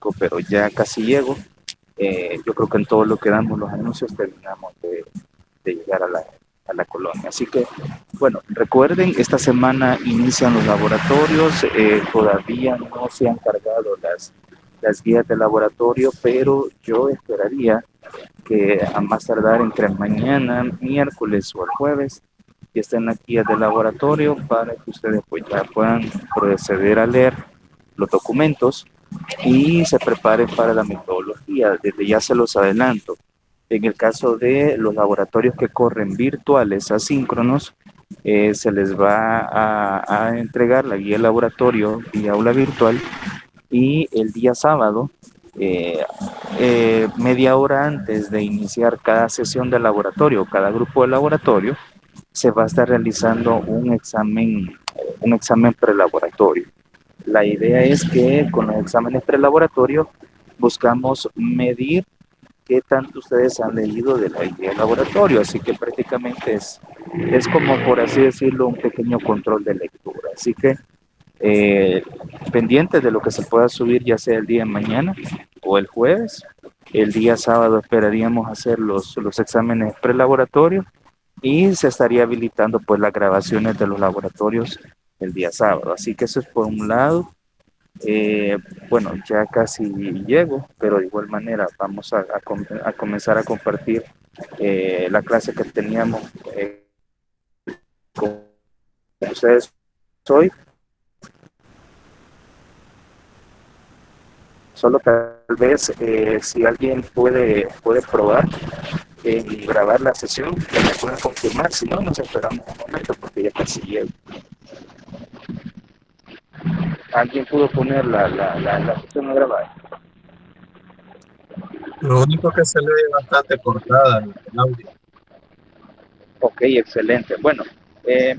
tráfico, pero ya casi llego. Yo creo que en todo lo que damos los anuncios terminamos de llegar a la colonia. Así que, bueno, recuerden, esta semana inician los laboratorios, todavía no se han cargado las guías de laboratorio, pero yo esperaría que a más tardar entre mañana, miércoles o el jueves, ya estén las guías de laboratorio para que ustedes pues ya puedan proceder a leer los documentos y se preparen para la metodología. Desde ya se los adelanto. En el caso de los laboratorios que corren virtuales, asíncronos, se les va a entregar la guía de laboratorio vía aula virtual y el día sábado, eh, media hora antes de iniciar cada sesión de laboratorio, cada grupo de laboratorio, se va a estar realizando un examen prelaboratorio. La idea es que con los exámenes prelaboratorios buscamos medir qué tanto ustedes han leído de la guía de laboratorio, así que prácticamente es como por así decirlo un pequeño control de lectura. Así que eh, pendientes de lo que se pueda subir ya sea el día de mañana o el jueves. El día sábado esperaríamos hacer los exámenes prelaboratorios y se estaría habilitando pues las grabaciones de los laboratorios el día sábado. Así que eso es por un lado. Eh, bueno, ya casi llego, pero de igual manera vamos a comenzar a compartir la clase que teníamos con ustedes hoy. Solo tal vez si alguien puede probar y grabar la sesión, que me pueden confirmar. Si no, nos esperamos un momento porque ya casi llego. ¿Alguien pudo poner la sesión a grabar? Lo único que se le ve bastante cortada el audio. Ok, excelente. Bueno, eh,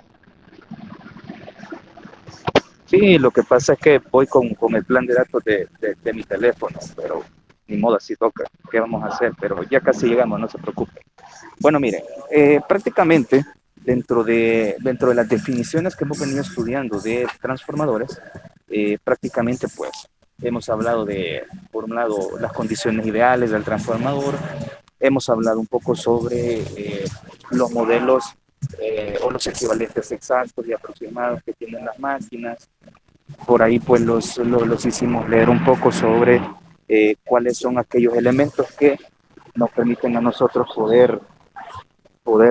sí, lo que pasa es que voy con el plan de datos de mi teléfono, pero ni modo, así toca. ¿Qué vamos a hacer? Pero ya casi llegamos, no se preocupen. Bueno, miren, prácticamente dentro de las definiciones que hemos venido estudiando de transformadores, prácticamente pues hemos hablado de, por un lado, las condiciones ideales del transformador, hemos hablado un poco sobre los modelos o los equivalentes exactos y aproximados que tienen las máquinas. Por ahí pues los hicimos leer un poco sobre cuáles son aquellos elementos que nos permiten a nosotros poder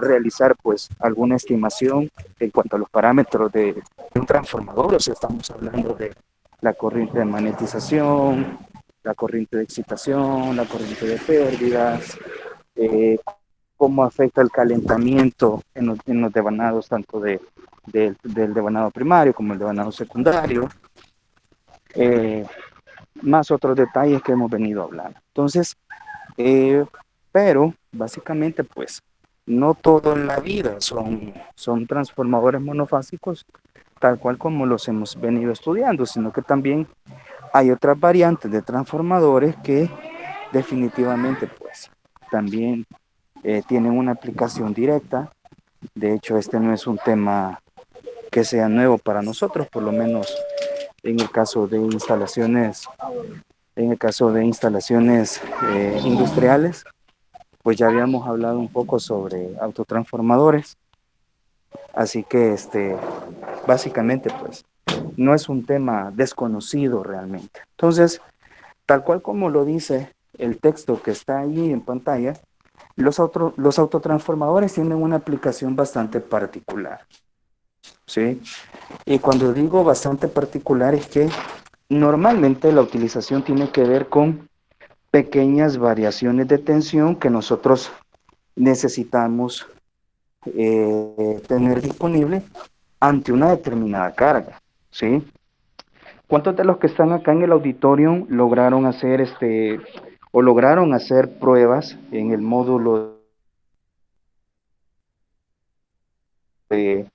realizar pues alguna estimación en cuanto a los parámetros de un transformador. O sea, estamos hablando de la corriente de magnetización, la corriente de excitación, la corriente de pérdidas, eh, cómo afecta el calentamiento en los devanados tanto del devanado primario como el devanado secundario, eh, más otros detalles que hemos venido hablando. Entonces, eh, pero básicamente pues no todo en la vida son transformadores monofásicos tal cual como los hemos venido estudiando, sino que también hay otras variantes de transformadores que definitivamente pues también tienen una aplicación directa. De hecho, este no es un tema que sea nuevo para nosotros, por lo menos en el caso de instalaciones, industriales, pues ya habíamos hablado un poco sobre autotransformadores, así que básicamente pues no es un tema desconocido realmente. Entonces, tal cual como lo dice el texto que está ahí en pantalla, los autotransformadores tienen una aplicación bastante particular, ¿sí? Y cuando digo bastante particular es que normalmente la utilización tiene que ver con pequeñas variaciones de tensión que nosotros necesitamos tener disponible ante una determinada carga, ¿sí? ¿Cuántos de los que están acá en el auditorium lograron hacer o lograron hacer pruebas en el módulo de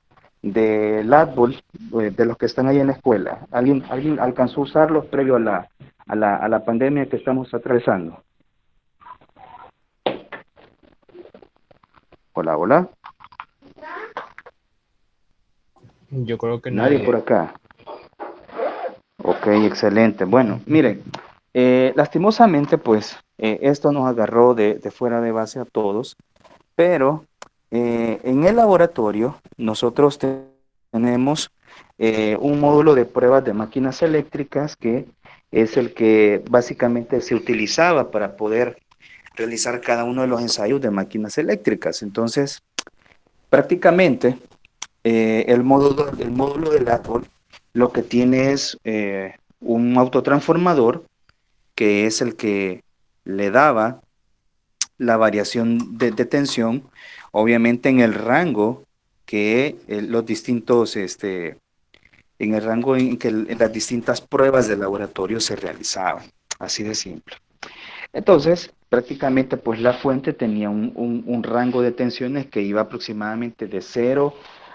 Latbol, de los que están ahí en la escuela? ¿Alguien alcanzó a usarlos previo a la pandemia que estamos atravesando? Hola, hola. Yo creo que Nadie por nadie. acá. Ok, excelente. Bueno, miren, Lastimosamente, pues esto nos agarró de fuera de base a todos, pero en el laboratorio nosotros tenemos un módulo de pruebas de máquinas eléctricas que es el que básicamente se utilizaba para poder realizar cada uno de los ensayos de máquinas eléctricas. Entonces, prácticamente el módulo del árbol lo que tiene es un autotransformador que es el que le daba la variación de tensión, obviamente en el rango que los distintos, en el rango en que las distintas pruebas de laboratorio se realizaban, así de simple. Entonces, prácticamente pues la fuente tenía un rango de tensiones que iba aproximadamente de 0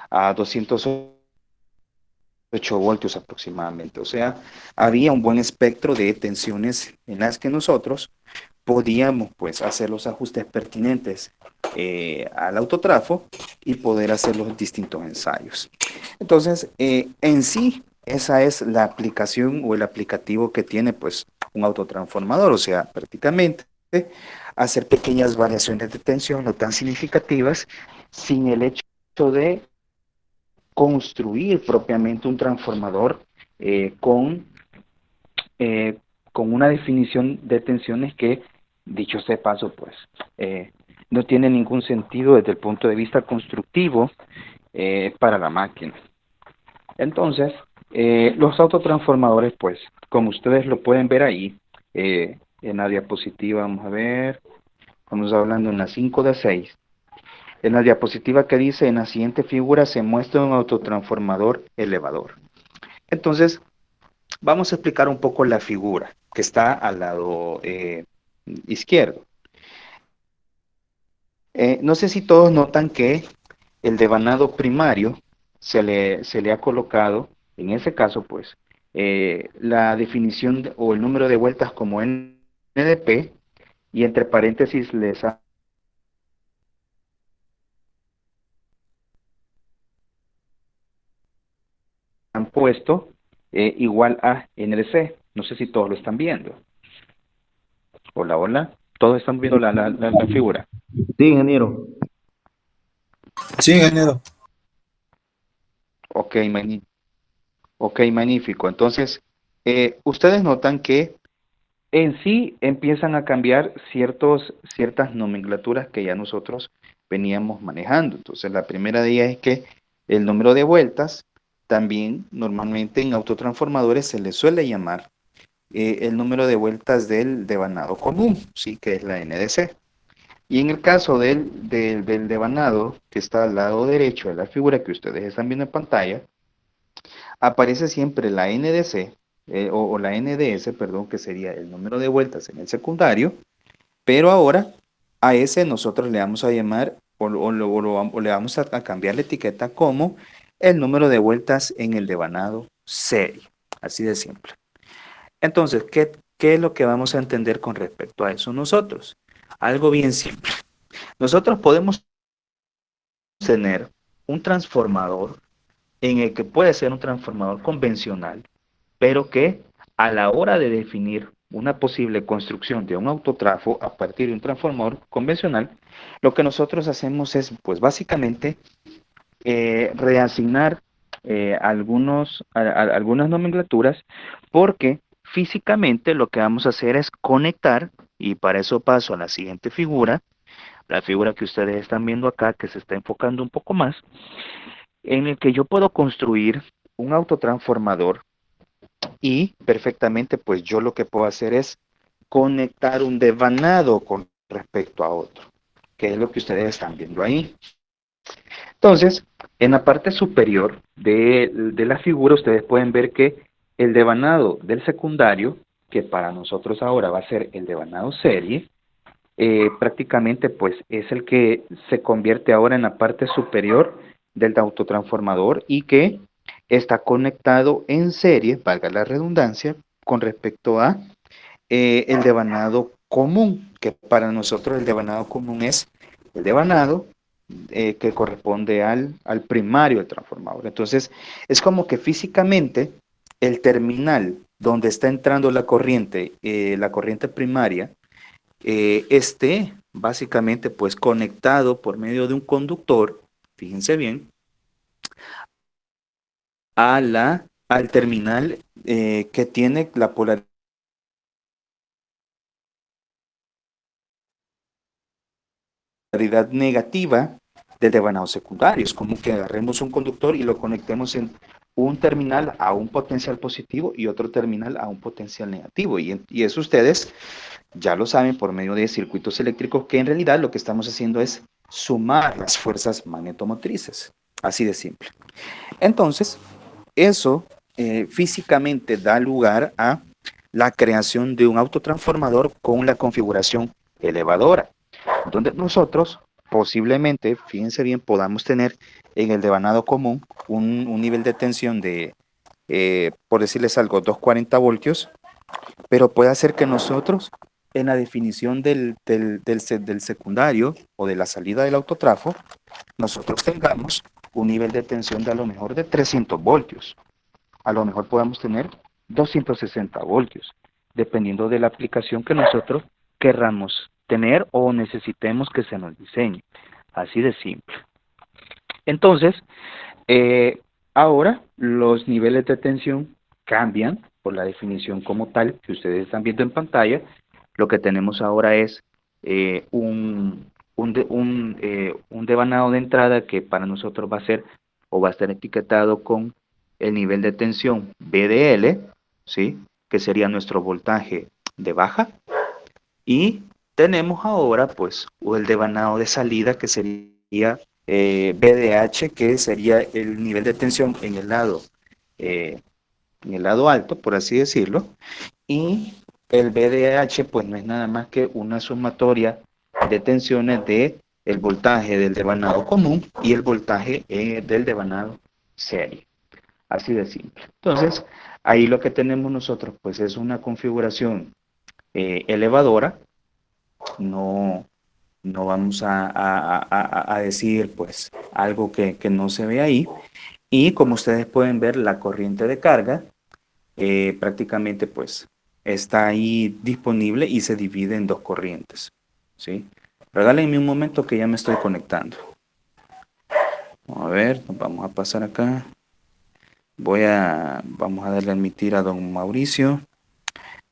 a 208 voltios aproximadamente. O sea, había un buen espectro de tensiones en las que nosotros podíamos pues hacer los ajustes pertinentes al autotrafo y poder hacer los distintos ensayos. Entonces, en sí, esa es la aplicación o el aplicativo que tiene pues un autotransformador, o sea, prácticamente hacer pequeñas variaciones de tensión no tan significativas sin el hecho de construir propiamente un transformador eh, con eh, con una definición de tensiones que, dicho sea de paso, pues no tiene ningún sentido desde el punto de vista constructivo para la máquina. Entonces, los autotransformadores, pues, como ustedes lo pueden ver ahí, en la diapositiva, vamos a ver, estamos hablando en la 5 de 6. En la diapositiva que dice, en la siguiente figura se muestra un autotransformador elevador. Entonces, vamos a explicar un poco la figura que está al lado izquierdo. No sé si todos notan que el devanado primario se le ha colocado, en ese caso, pues, la definición o el número de vueltas como NDP y entre paréntesis les han puesto igual a NDC. No sé si todos lo están viendo. Hola, hola. Todos están viendo la figura. Sí, ingeniero. Sí, ingeniero. Ok, ok, magnífico. Entonces, ustedes notan que en sí empiezan a cambiar ciertas nomenclaturas que ya nosotros veníamos manejando. Entonces, la primera de ellas es que el número de vueltas también normalmente en autotransformadores se le suele llamar el número de vueltas del devanado común, ¿sí? Que es la NDC. Y en el caso del devanado que está al lado derecho de la figura que ustedes están viendo en pantalla, aparece siempre la NDC o la NDS, perdón, que sería el número de vueltas en el secundario, pero ahora a ese nosotros le vamos a llamar o le vamos a cambiar la etiqueta como el número de vueltas en el devanado serie, así de simple. Entonces, ¿qué es lo que vamos a entender con respecto a eso nosotros? Algo bien simple. Nosotros podemos tener un transformador en el que puede ser un transformador convencional, pero que a la hora de definir una posible construcción de un autotrafo a partir de un transformador convencional, lo que nosotros hacemos es, pues básicamente, reasignar algunas nomenclaturas, porque físicamente lo que vamos a hacer es conectar, y para eso paso a la siguiente figura, la figura que ustedes están viendo acá, que se está enfocando un poco más, en el que yo puedo construir un autotransformador y perfectamente pues yo lo que puedo hacer es conectar un devanado con respecto a otro, que es lo que ustedes están viendo ahí. Entonces, en la parte superior de la figura ustedes pueden ver que el devanado del secundario, que para nosotros ahora va a ser el devanado serie, prácticamente pues es el que se convierte ahora en la parte superior del autotransformador y que está conectado en serie, valga la redundancia, con respecto a el devanado común, que para nosotros el devanado común es el devanado que corresponde al primario del transformador. Entonces, es como que físicamente el terminal donde está entrando la corriente primaria, esté básicamente pues conectado por medio de un conductor, fíjense bien, al terminal que tiene la polaridad negativa del devanado secundario. Es como que agarremos un conductor y lo conectemos en un terminal a un potencial positivo y otro terminal a un potencial negativo. Y eso ustedes ya lo saben por medio de circuitos eléctricos, que en realidad lo que estamos haciendo es sumar las fuerzas magnetomotrices. Así de simple. Entonces, eso físicamente da lugar a la creación de un autotransformador con la configuración elevadora, donde nosotros posiblemente, fíjense bien, podamos tener en el devanado común un nivel de tensión de, por decirles algo, 240 voltios, pero puede ser que nosotros en la definición del secundario o de la salida del autotrafo, nosotros tengamos un nivel de tensión de a lo mejor de 300 voltios. A lo mejor podamos tener 260 voltios, dependiendo de la aplicación que nosotros querramos tener o necesitemos que se nos diseñe. Así de simple. Entonces, eh, ahora los niveles de tensión cambian por la definición como tal que ustedes están viendo en pantalla. Lo que tenemos ahora es un devanado de entrada que para nosotros va a ser o va a estar etiquetado con el nivel de tensión VDL, ¿sí? Que sería nuestro voltaje de baja. Y tenemos ahora pues el devanado de salida que sería VDH, que sería el nivel de tensión eh, en el lado alto, por así decirlo, y el VDH pues no es nada más que una sumatoria de tensiones de el voltaje del devanado común y el voltaje del devanado serie. Así de simple. Entonces, ahí lo que tenemos nosotros pues es una configuración elevadora. No, no vamos a decir pues algo que no se ve ahí. Y como ustedes pueden ver, la corriente de carga prácticamente pues está ahí disponible y se divide en dos corrientes, ¿sí? Regálenme un momento que ya me estoy conectando. A ver, vamos a pasar acá. Vamos a darle a admitir a don Mauricio.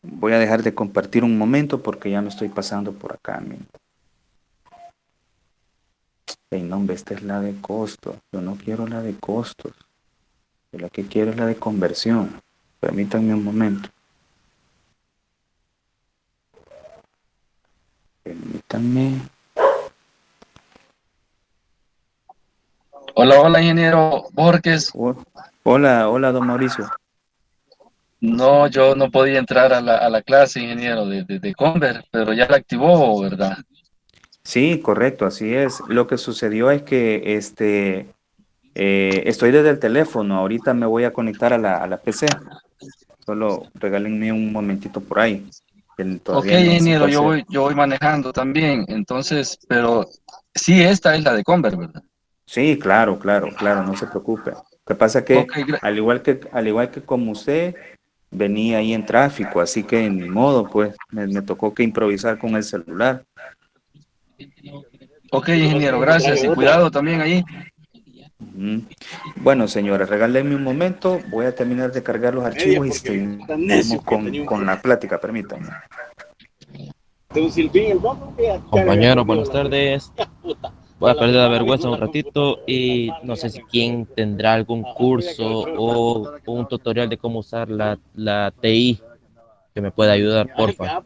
Voy a dejar de compartir un momento porque ya me estoy pasando por acá. Hey, no, hombre, esta es la de costos. Yo no quiero la de costos. Yo la que quiero es la de conversión. Permítanme un momento. Permítanme. Hola, hola, ingeniero Borges. Oh, hola, hola, don Mauricio. No, yo no podía entrar a la clase, ingeniero, de Conver, pero ya la activó, ¿verdad? Sí, correcto, así es. Lo que sucedió es que estoy desde el teléfono. Ahorita me voy a conectar a la PC. Solo regálenme un momentito por ahí. Que Ok, todavía necesito ingeniero, hacer. yo voy manejando también, entonces, pero sí, esta es la de Conver, ¿verdad? Sí, claro, claro, claro, no se preocupe. Lo que pasa es que, Ok, al igual que como usted, venía ahí en tráfico, así que ni modo, pues, me tocó que improvisar con el celular. ok, ingeniero, gracias y cuidado también ahí. Ujú. Bueno, señores, regálenme un momento, voy a terminar de cargar los archivos y seguimos con la plática, permítanme. Compañeros, buenas tardes. Voy a perder la vergüenza un ratito y no sé si quién tendrá algún curso o un tutorial de cómo usar la TI que me pueda ayudar, porfa.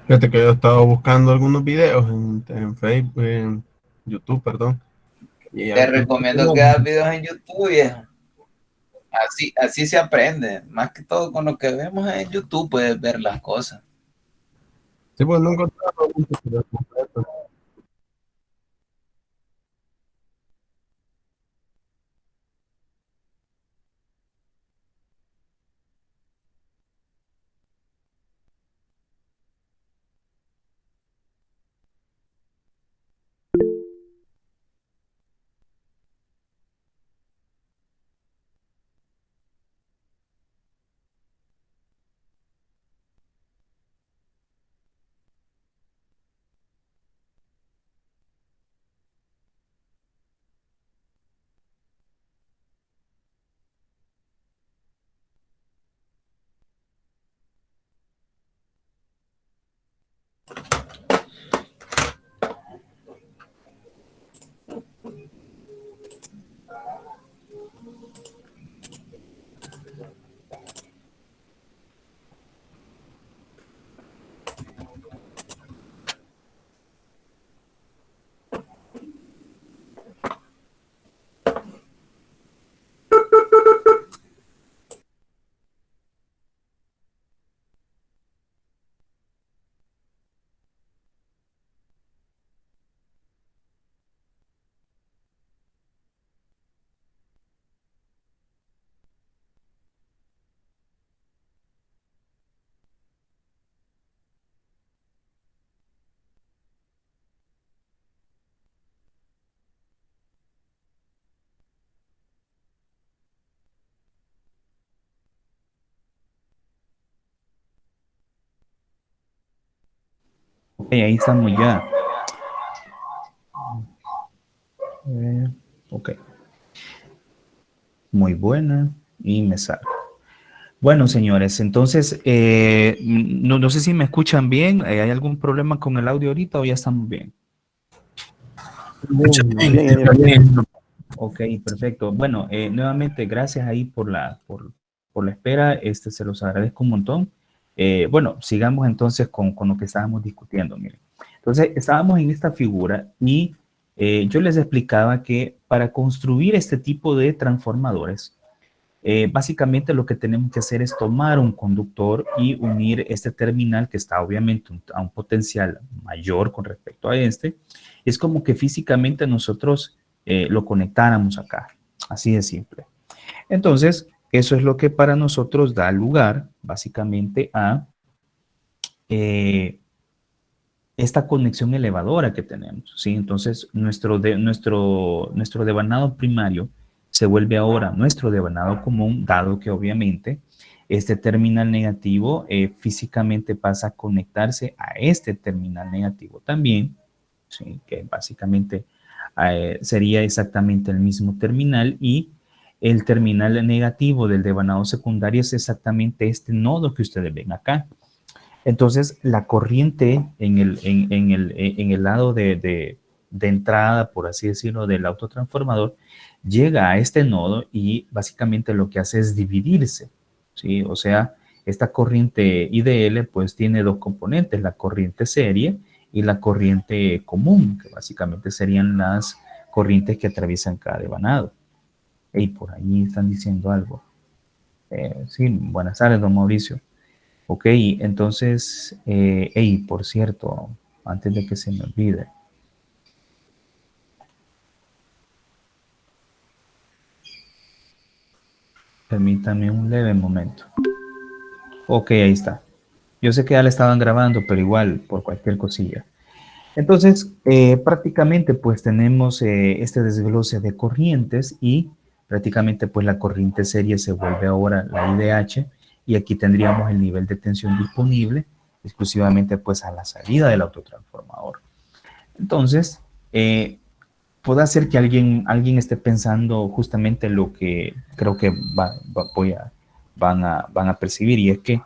Fíjate que yo estaba buscando algunos videos en Facebook, en YouTube, perdón. Y Te algunos recomiendo que tutoriales. hagas videos en YouTube, viejo. Así se aprende. Más que todo con lo que vemos en YouTube puedes ver las cosas. Sí, pues no encontraba algún tutorial completo. Ok, ahí estamos ya. Ok. Muy buena. Y me salgo. Bueno, señores, entonces, no sé si me escuchan bien. ¿Hay algún problema con el audio ahorita o ya estamos bien? Bien. Ok, perfecto. Bueno, nuevamente, gracias ahí por la espera. Se los agradezco un montón. Bueno, sigamos entonces con lo que estábamos discutiendo. Miren. Entonces, estábamos en esta figura y yo les explicaba que para construir este tipo de transformadores, básicamente lo que tenemos que hacer es tomar un conductor y unir este terminal que está obviamente a un potencial mayor con respecto a este. Es como que físicamente nosotros lo conectáramos acá, así de simple. Entonces, eso es lo que para nosotros da lugar básicamente a esta conexión elevadora que tenemos, ¿sí? Entonces, nuestro devanado primario se vuelve ahora nuestro devanado común, dado que obviamente este terminal negativo físicamente pasa a conectarse a este terminal negativo también, ¿sí? Que básicamente sería exactamente el mismo terminal y el terminal negativo del devanado secundario es exactamente este nodo que ustedes ven acá. Entonces, la corriente en el lado de entrada, por así decirlo, del autotransformador, llega a este nodo y básicamente lo que hace es dividirse, ¿sí? O sea, esta corriente IDL pues tiene dos componentes, la corriente serie y la corriente común, que básicamente serían las corrientes que atraviesan cada devanado. Y por ahí están diciendo algo. Sí, buenas tardes, don Mauricio. Ok, entonces, hey, por cierto, antes de que se me olvide, permítame un leve momento. Ok, ahí está. Yo sé que ya le estaban grabando, pero igual, por cualquier cosilla. Entonces, prácticamente, pues tenemos este desglose de corrientes y prácticamente, pues la corriente serie se vuelve ahora la IDH y aquí tendríamos el nivel de tensión disponible exclusivamente, pues, a la salida del autotransformador. Entonces, puede ser que alguien esté pensando justamente lo que creo que van a percibir, y es que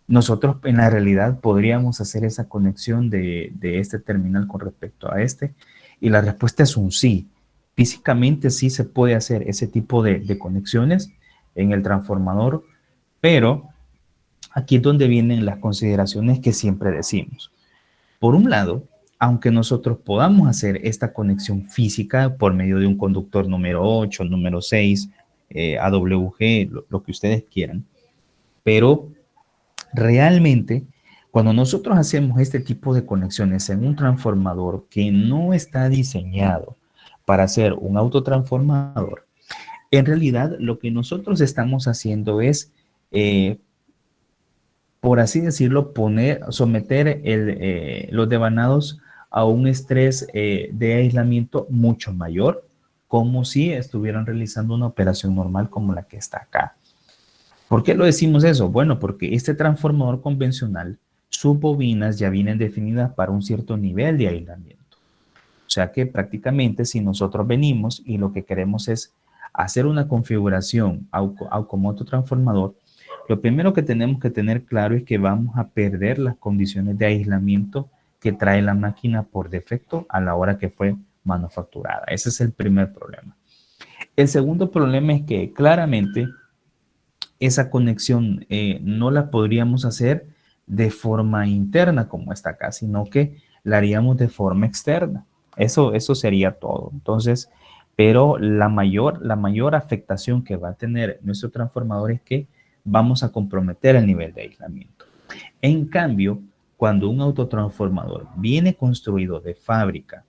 nosotros en la realidad podríamos hacer esa conexión de este terminal con respecto a este, y la respuesta es un sí. Físicamente sí se puede hacer ese tipo de conexiones en el transformador, pero aquí es donde vienen las consideraciones que siempre decimos. Por un lado, aunque nosotros podamos hacer esta conexión física por medio de un conductor número 8, número 6, AWG, lo que ustedes quieran, pero realmente cuando nosotros hacemos este tipo de conexiones en un transformador que no está diseñado para ser un autotransformador, en realidad lo que nosotros estamos haciendo es por así decirlo, someter los devanados a un estrés de aislamiento mucho mayor, como si estuvieran realizando una operación normal como la que está acá. ¿Por qué lo decimos eso? Bueno, porque este transformador convencional, sus bobinas ya vienen definidas para un cierto nivel de aislamiento. O sea que prácticamente si nosotros venimos y lo que queremos es hacer una configuración como autotransformador, Lo primero que tenemos que tener claro es que vamos a perder las condiciones de aislamiento que trae la máquina por defecto a la hora que fue manufacturada. Ese es el primer problema. El segundo problema es que claramente esa conexión no la podríamos hacer de forma interna como está acá, sino que la haríamos de forma externa. Eso sería todo. Entonces, pero la mayor afectación que va a tener nuestro transformador es que vamos a comprometer el nivel de aislamiento. En cambio, cuando un autotransformador viene construido de fábrica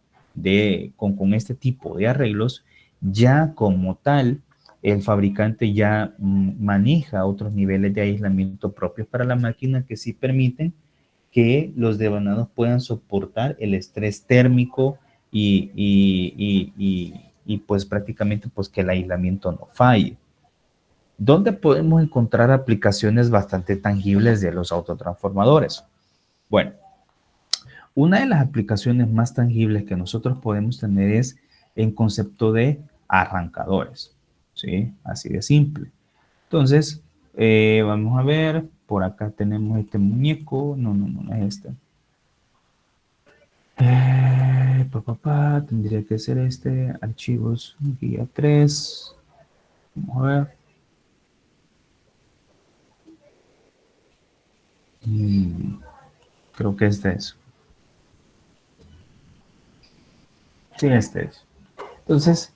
con este tipo de arreglos, ya como tal, el fabricante ya maneja otros niveles de aislamiento propios para la máquina que sí permiten que los devanados puedan soportar el estrés térmico y pues prácticamente pues que el aislamiento no falle. ¿Dónde podemos encontrar aplicaciones bastante tangibles de los autotransformadores? Bueno, una de las aplicaciones más tangibles que nosotros podemos tener es en concepto de arrancadores, ¿sí? Así de simple. Entonces, vamos a ver, por acá tenemos este muñeco, no es este. Tendría que ser este, archivos, guía 3. Vamos a ver. Creo que este es. Sí, este es. Entonces,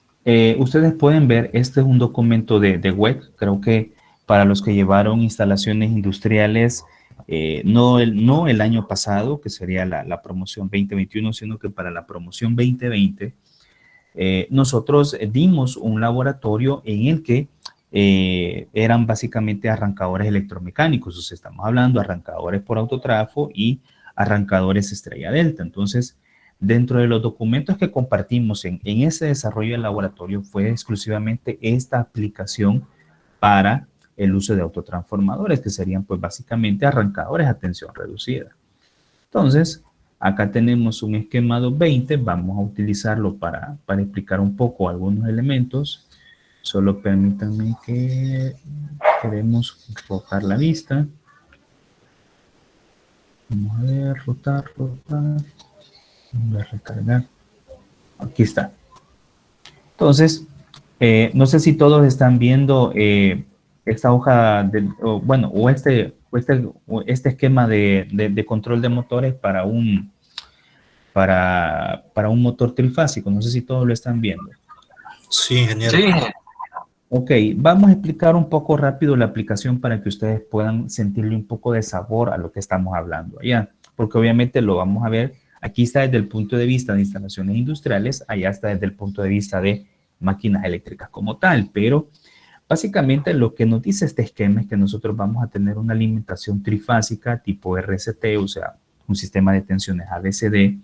ustedes pueden ver, este es un documento de web, creo que para los que llevaron instalaciones industriales, no el año pasado, que sería la promoción 2021, sino que para la promoción 2020, nosotros dimos un laboratorio en el que eran básicamente arrancadores electromecánicos, o sea, estamos hablando de arrancadores por autotrafo y arrancadores estrella delta. Entonces, dentro de los documentos que compartimos en ese desarrollo del laboratorio fue exclusivamente esta aplicación para el uso de autotransformadores, que serían pues básicamente arrancadores a tensión reducida. Entonces, acá tenemos un esquema 220, vamos a utilizarlo para explicar un poco algunos elementos. Solo permítanme que queremos rotar la vista. Vamos a ver, rotar. Voy a recargar. Aquí está. Entonces, no sé si todos están viendo esta hoja, o este esquema de control de motores para un motor trifásico. No sé si todos lo están viendo. Sí, ingeniero. Sí, Ok, vamos a explicar un poco rápido la aplicación para que ustedes puedan sentirle un poco de sabor a lo que estamos hablando allá, porque obviamente lo vamos a ver, aquí está desde el punto de vista de instalaciones industriales, allá está desde el punto de vista de máquinas eléctricas como tal, pero básicamente lo que nos dice este esquema es que nosotros vamos a tener una alimentación trifásica tipo RCT, o sea, un sistema de tensiones ABCD.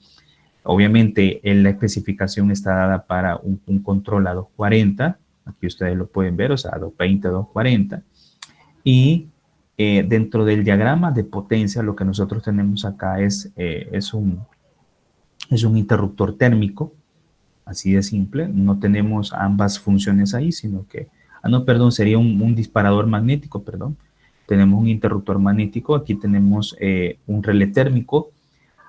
Obviamente, la especificación está dada para un control a 240. Aquí ustedes lo pueden ver, o sea, 220, 240. Y dentro del diagrama de potencia, lo que nosotros tenemos acá es un interruptor térmico, así de simple. No tenemos ambas funciones ahí, sino que, sería un disparador magnético, perdón. Tenemos un interruptor magnético, aquí tenemos un relé térmico.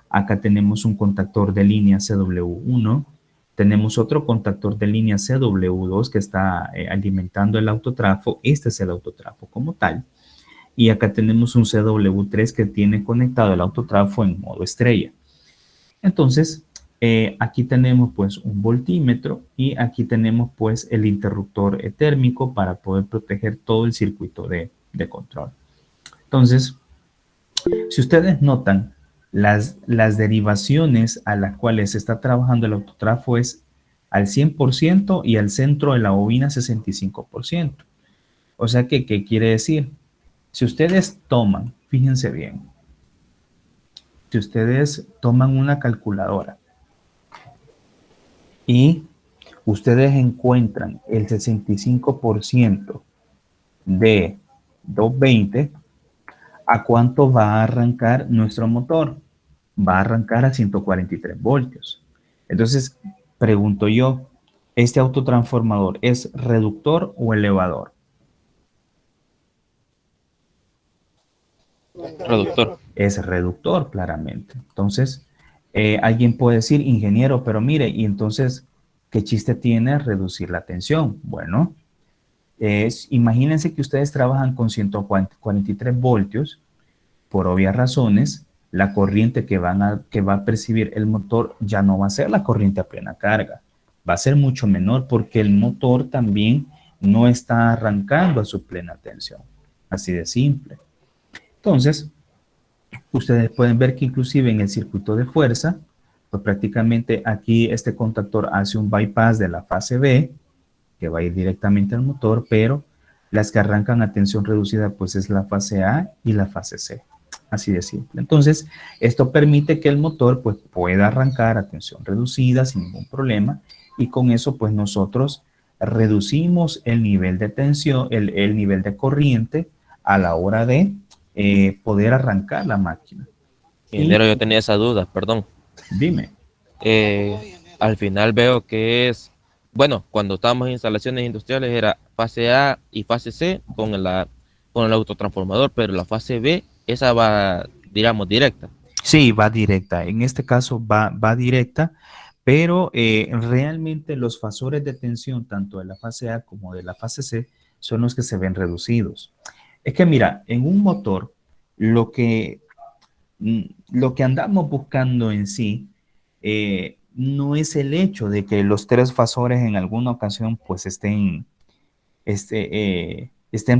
Acá tenemos un contactor de línea CW1, tenemos otro contactor de línea CW2 que está alimentando el autotrafo, este es el autotrafo como tal, y acá tenemos un CW3 que tiene conectado el autotrafo en modo estrella. Entonces, aquí tenemos pues un voltímetro y aquí tenemos pues el interruptor térmico para poder proteger todo el circuito de control. Entonces, si ustedes notan, las derivaciones a las cuales se está trabajando el autotrafo es al 100% y al centro de la bobina 65%. O sea que, ¿qué quiere decir? Si ustedes toman, fíjense bien, si ustedes toman una calculadora y ustedes encuentran el 65% de 220, ¿a cuánto va a arrancar nuestro motor? Va a arrancar a 143 voltios. Entonces, pregunto yo, ¿este autotransformador es reductor o elevador? Reductor. Es reductor, claramente. Entonces, alguien puede decir, ingeniero, pero mire, y entonces, ¿qué chiste tiene reducir la tensión? Bueno, imagínense que ustedes trabajan con 143 voltios, por obvias razones, la corriente que va a percibir el motor ya no va a ser la corriente a plena carga, va a ser mucho menor porque el motor también no está arrancando a su plena tensión, así de simple. Entonces, ustedes pueden ver que inclusive en el circuito de fuerza, pues prácticamente aquí este contactor hace un bypass de la fase B, que va a ir directamente al motor, pero las que arrancan a tensión reducida, pues es la fase A y la fase C. Así de simple. Entonces, esto permite que el motor pues pueda arrancar a tensión reducida sin ningún problema y con eso pues nosotros reducimos el nivel de tensión, el nivel de corriente a la hora de poder arrancar la máquina. Ingeniero, yo tenía esa duda, perdón. Dime. Al final veo que es, bueno, cuando estábamos en instalaciones industriales era fase A y fase C con el autotransformador, pero la fase B, esa va, digamos, directa. Sí, va directa. En este caso va directa, pero realmente los fasores de tensión, tanto de la fase A como de la fase C, son los que se ven reducidos. Es que mira, en un motor, lo que, lo que andamos buscando en sí no es el hecho de que los tres fasores en alguna ocasión pues estén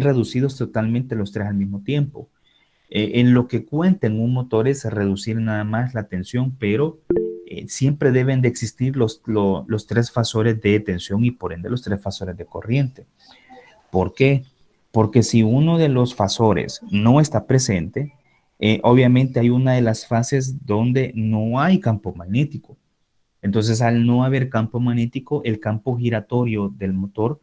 reducidos totalmente los tres al mismo tiempo. En lo que cuenta en un motor es reducir nada más la tensión, pero siempre deben de existir los tres fasores de tensión y por ende los tres fasores de corriente. ¿Por qué? Porque si uno de los fasores no está presente, obviamente hay una de las fases donde no hay campo magnético. Entonces, al no haber campo magnético, el campo giratorio del motor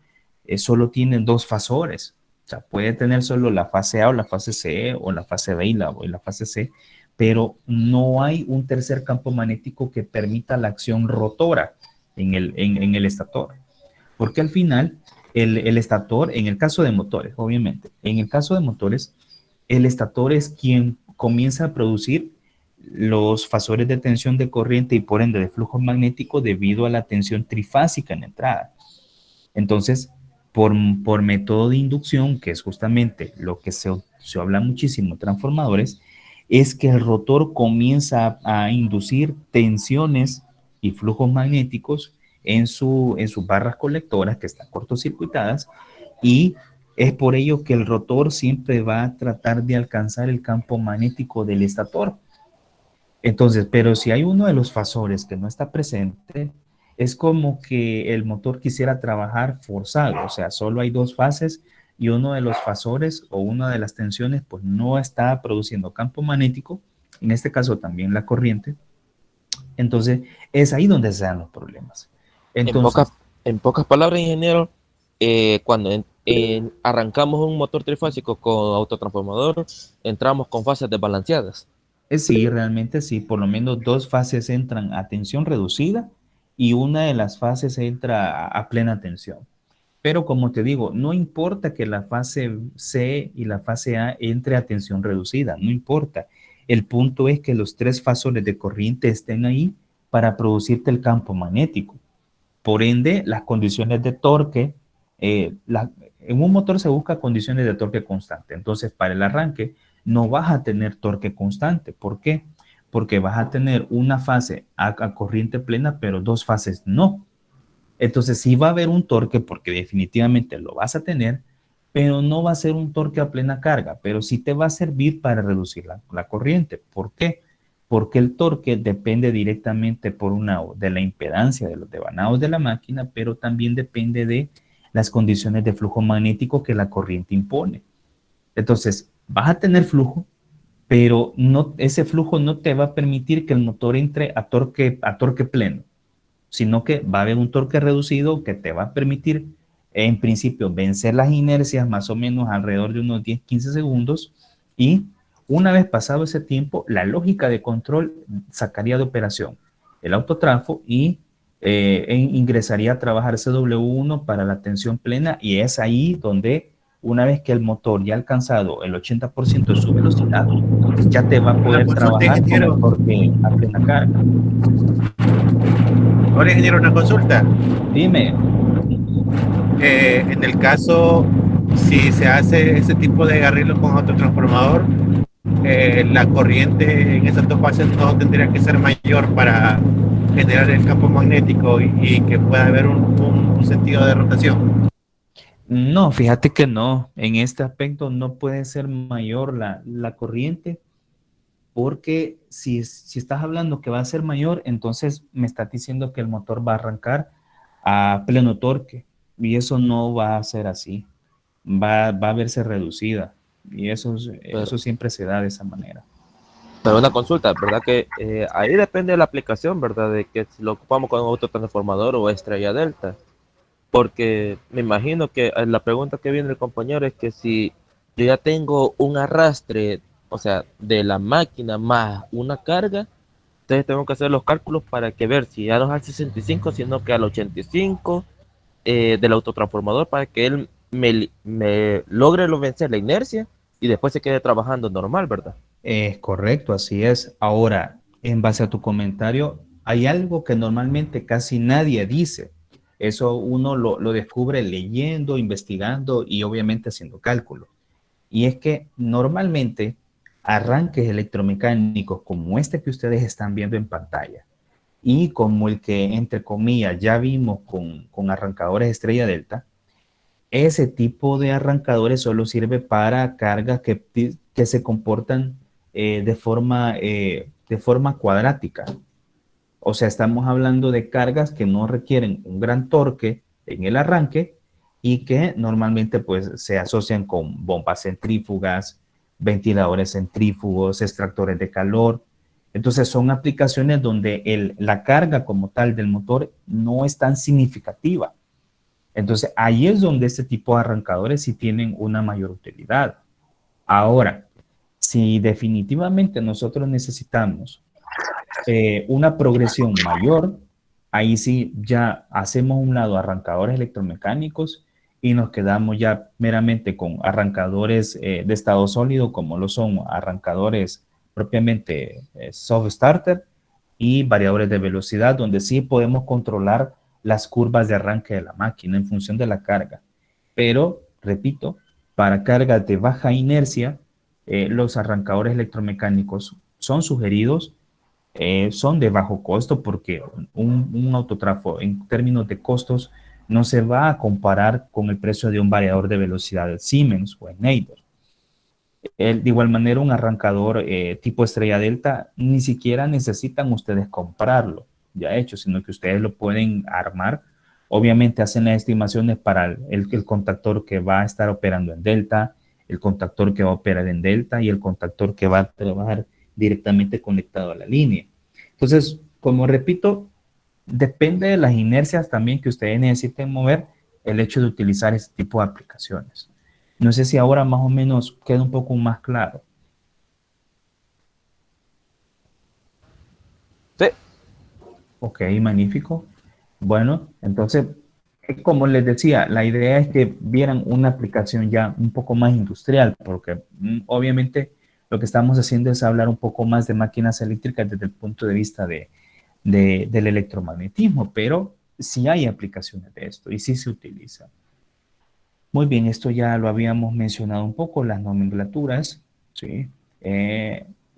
solo tiene dos fasores. O sea, puede tener solo la fase A o la fase C o la fase B y la fase C, pero no hay un tercer campo magnético que permita la acción rotora en el estator. Porque al final, el estator, en el caso de motores, obviamente, en el caso de motores, el estator es quien comienza a producir los fasores de tensión de corriente y por ende de flujo magnético debido a la tensión trifásica en la entrada. Entonces, por método de inducción, que es justamente lo que se habla muchísimo en transformadores, es que el rotor comienza a inducir tensiones y flujos magnéticos en sus barras colectoras que están cortocircuitadas y es por ello que el rotor siempre va a tratar de alcanzar el campo magnético del estator. Entonces, pero si hay uno de los fasores que no está presente, es como que el motor quisiera trabajar forzado, o sea, solo hay dos fases y uno de los fasores o una de las tensiones pues no está produciendo campo magnético, en este caso también la corriente. Entonces, es ahí donde se dan los problemas. Entonces, En pocas palabras, ingeniero, cuando arrancamos un motor trifásico con autotransformador, entramos con fases desbalanceadas. sí, realmente sí, por lo menos dos fases entran a tensión reducida y una de las fases entra a plena tensión. Pero como te digo, no importa que la fase C y la fase A entre a tensión reducida, no importa. El punto es que los tres fasores de corriente estén ahí para producirte el campo magnético. Por ende, las condiciones de torque, en un motor se busca condiciones de torque constante. Entonces, para el arranque no vas a tener torque constante. ¿Por qué? Porque vas a tener una fase a corriente plena, pero dos fases no. Entonces sí va a haber un torque porque definitivamente lo vas a tener, pero no va a ser un torque a plena carga, pero sí te va a servir para reducir la corriente. ¿Por qué? Porque el torque depende directamente por de la impedancia de los devanados de la máquina, pero también depende de las condiciones de flujo magnético que la corriente impone. Entonces, vas a tener flujo, pero no, ese flujo no te va a permitir que el motor entre a torque pleno, sino que va a haber un torque reducido que te va a permitir, en principio, vencer las inercias más o menos alrededor de unos 10-15 segundos y una vez pasado ese tiempo, la lógica de control sacaría de operación el autotrafo y ingresaría a trabajar CW1 para la tensión plena y es ahí donde una vez que el motor ya ha alcanzado el 80% de su velocidad, ya te va a Una poder consulta, trabajar con ingeniero. el torque a plena carga. Hola, ingeniero, una consulta. Dime. En el caso, si se hace ese tipo de arreglo con autotransformador, la corriente en esas dos fases no tendría que ser mayor para generar el campo magnético y que pueda haber un sentido de rotación. No, fíjate que no. En este aspecto no puede ser mayor la corriente, porque si estás hablando que va a ser mayor, entonces me estás diciendo que el motor va a arrancar a pleno torque, y eso no va a ser así. Va a verse reducida, y Pero, eso siempre se da de esa manera. pero una consulta, ¿verdad? Que ahí depende de la aplicación, ¿verdad? De que si lo ocupamos con un autotransformador o estrella delta. Porque me imagino que la pregunta que viene el compañero es que si yo ya tengo un arrastre, o sea, de la máquina más una carga, entonces tengo que hacer los cálculos para que ver si ya no es al 65, sino que al 85 del autotransformador para que él me logre vencer la inercia y después se quede trabajando normal, ¿verdad? Es correcto, así es. Ahora, en base a tu comentario, hay algo que normalmente casi nadie dice. Eso uno lo descubre leyendo, investigando y obviamente haciendo cálculos. Y es que normalmente arranques electromecánicos como este que ustedes están viendo en pantalla y como el que, entre comillas, ya vimos con arrancadores Estrella Delta, ese tipo de arrancadores solo sirve para cargas que se comportan de forma cuadrática. O sea, estamos hablando de cargas que no requieren un gran torque en el arranque y que normalmente pues se asocian con bombas centrífugas, ventiladores centrífugos, extractores de calor. Entonces son aplicaciones donde la carga como tal del motor no es tan significativa. Entonces ahí es donde este tipo de arrancadores sí tienen una mayor utilidad. Ahora, si definitivamente nosotros necesitamos una progresión mayor, ahí sí ya hacemos un lado arrancadores electromecánicos y nos quedamos ya meramente con arrancadores de estado sólido, como lo son arrancadores propiamente soft starter y variadores de velocidad, donde sí podemos controlar las curvas de arranque de la máquina en función de la carga. Pero, repito, para cargas de baja inercia, los arrancadores electromecánicos son sugeridos, son de bajo costo porque un autotrafo en términos de costos no se va a comparar con el precio de un variador de velocidad de Siemens o Schneider. De igual manera, un arrancador tipo Estrella Delta ni siquiera necesitan ustedes comprarlo ya hecho, sino que ustedes lo pueden armar. Obviamente hacen las estimaciones para el contactor que va a estar operando en Delta, el contactor que va a operar en Delta y el contactor que va a trabajar directamente conectado a la línea. Entonces, como repito, depende de las inercias también que ustedes necesiten mover el hecho de utilizar este tipo de aplicaciones. No sé si ahora más o menos queda un poco más claro. Sí, Ok, magnífico. Bueno, entonces, como les decía, la idea es que vieran una aplicación ya un poco más industrial, porque obviamente lo que estamos haciendo es hablar un poco más de máquinas eléctricas desde el punto de vista del electromagnetismo, pero sí hay aplicaciones de esto y sí se utiliza. Muy bien, esto ya lo habíamos mencionado un poco, las nomenclaturas, ¿sí?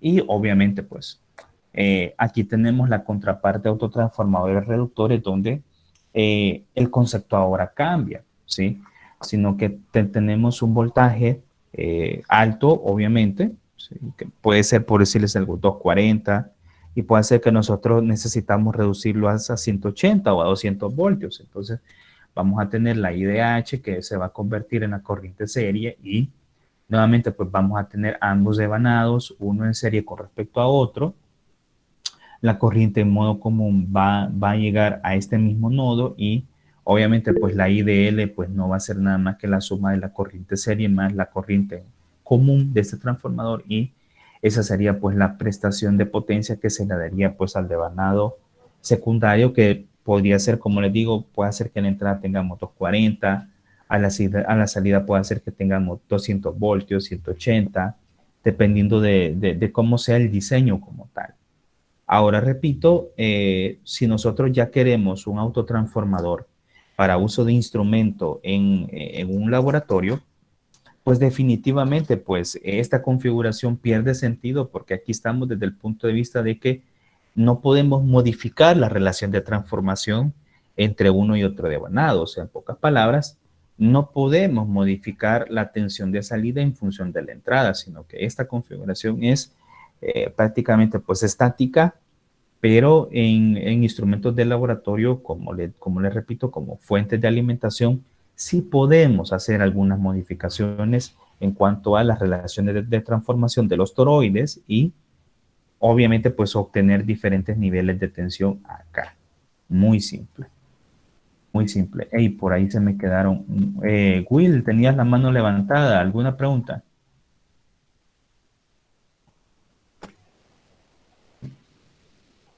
Y obviamente, pues, aquí tenemos la contraparte autotransformadores reductores, donde el concepto ahora cambia, ¿sí? Sino que tenemos un voltaje alto, obviamente, ¿sí? Que puede ser, por decirles algo, 240, y puede ser que nosotros necesitamos reducirlo a 180 o a 200 voltios. Entonces, vamos a tener la IDH que se va a convertir en la corriente serie y nuevamente pues vamos a tener ambos devanados, uno en serie con respecto a otro. La corriente en modo común va a llegar a este mismo nodo y obviamente pues la IDL pues no va a ser nada más que la suma de la corriente serie más la corriente común de este transformador, y esa sería pues la prestación de potencia que se le daría pues al devanado secundario, que podría ser, como les digo, puede ser que en la entrada tengamos 240, A la salida puede ser que tengamos 200 voltios, 180, dependiendo de cómo sea el diseño como tal. Ahora repito, si nosotros ya queremos un autotransformador para uso de instrumento en un laboratorio, pues definitivamente, pues esta configuración pierde sentido porque aquí estamos desde el punto de vista de que no podemos modificar la relación de transformación entre uno y otro devanado. O sea, en pocas palabras, no podemos modificar la tensión de salida en función de la entrada, sino que esta configuración es prácticamente pues estática, pero en instrumentos de laboratorio, como le repito, como fuentes de alimentación, sí podemos hacer algunas modificaciones en cuanto a las relaciones de transformación de los toroides y obviamente pues obtener diferentes niveles de tensión acá. Muy simple, muy simple. Hey, por ahí se me quedaron. Will, tenías la mano levantada. ¿Alguna pregunta?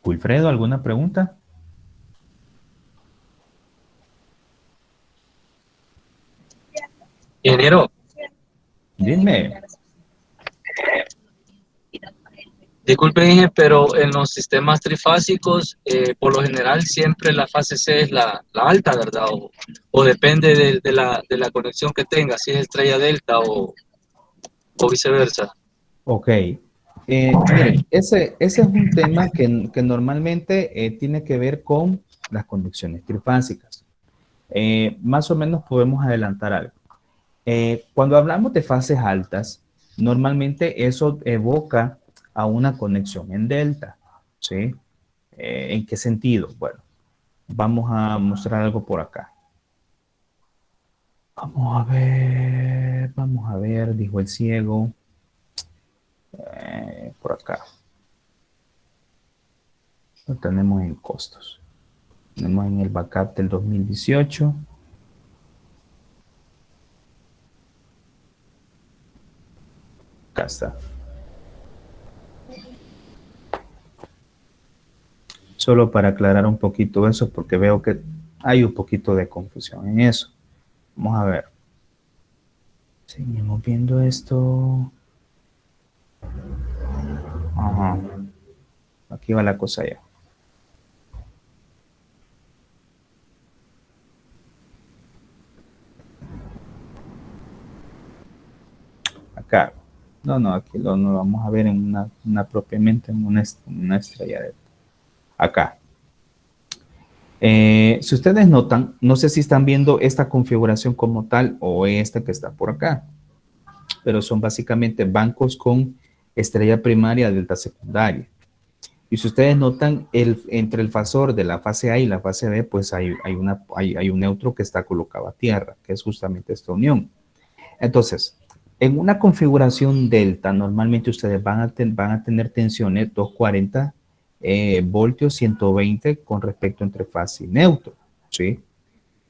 Wilfredo, ¿alguna pregunta? Ingeniero, Dime. disculpe, Inge, pero en los sistemas trifásicos, por lo general, siempre la fase C es la alta, ¿verdad? O depende de la conexión que tenga, si es estrella delta o viceversa. Ok. Miren, ese es un tema que normalmente tiene que ver con las conducciones trifásicas. Más o menos podemos adelantar algo. Cuando hablamos de fases altas, normalmente eso evoca a una conexión en delta, ¿sí? ¿En qué sentido? Bueno, vamos a mostrar algo por acá. Vamos a ver, dijo el ciego. Por acá. Lo tenemos en costos. Tenemos en el backup del 2018. Acá está. Solo para aclarar un poquito eso, porque veo que hay un poquito de confusión en eso. Vamos a ver. Seguimos viendo esto. Ajá. Aquí va la cosa ya. Acá. No, aquí lo vamos a ver en propiamente en una estrella de acá. Si ustedes notan, no sé si están viendo esta configuración como tal o esta que está por acá, pero son básicamente bancos con estrella primaria, delta secundaria. Y si ustedes notan, entre el fasor de la fase A y la fase B, pues hay un neutro que está colocado a tierra, que es justamente esta unión. Entonces, en una configuración delta, normalmente ustedes van a tener tensiones 240 voltios, 120 con respecto entre fase y neutro, ¿sí?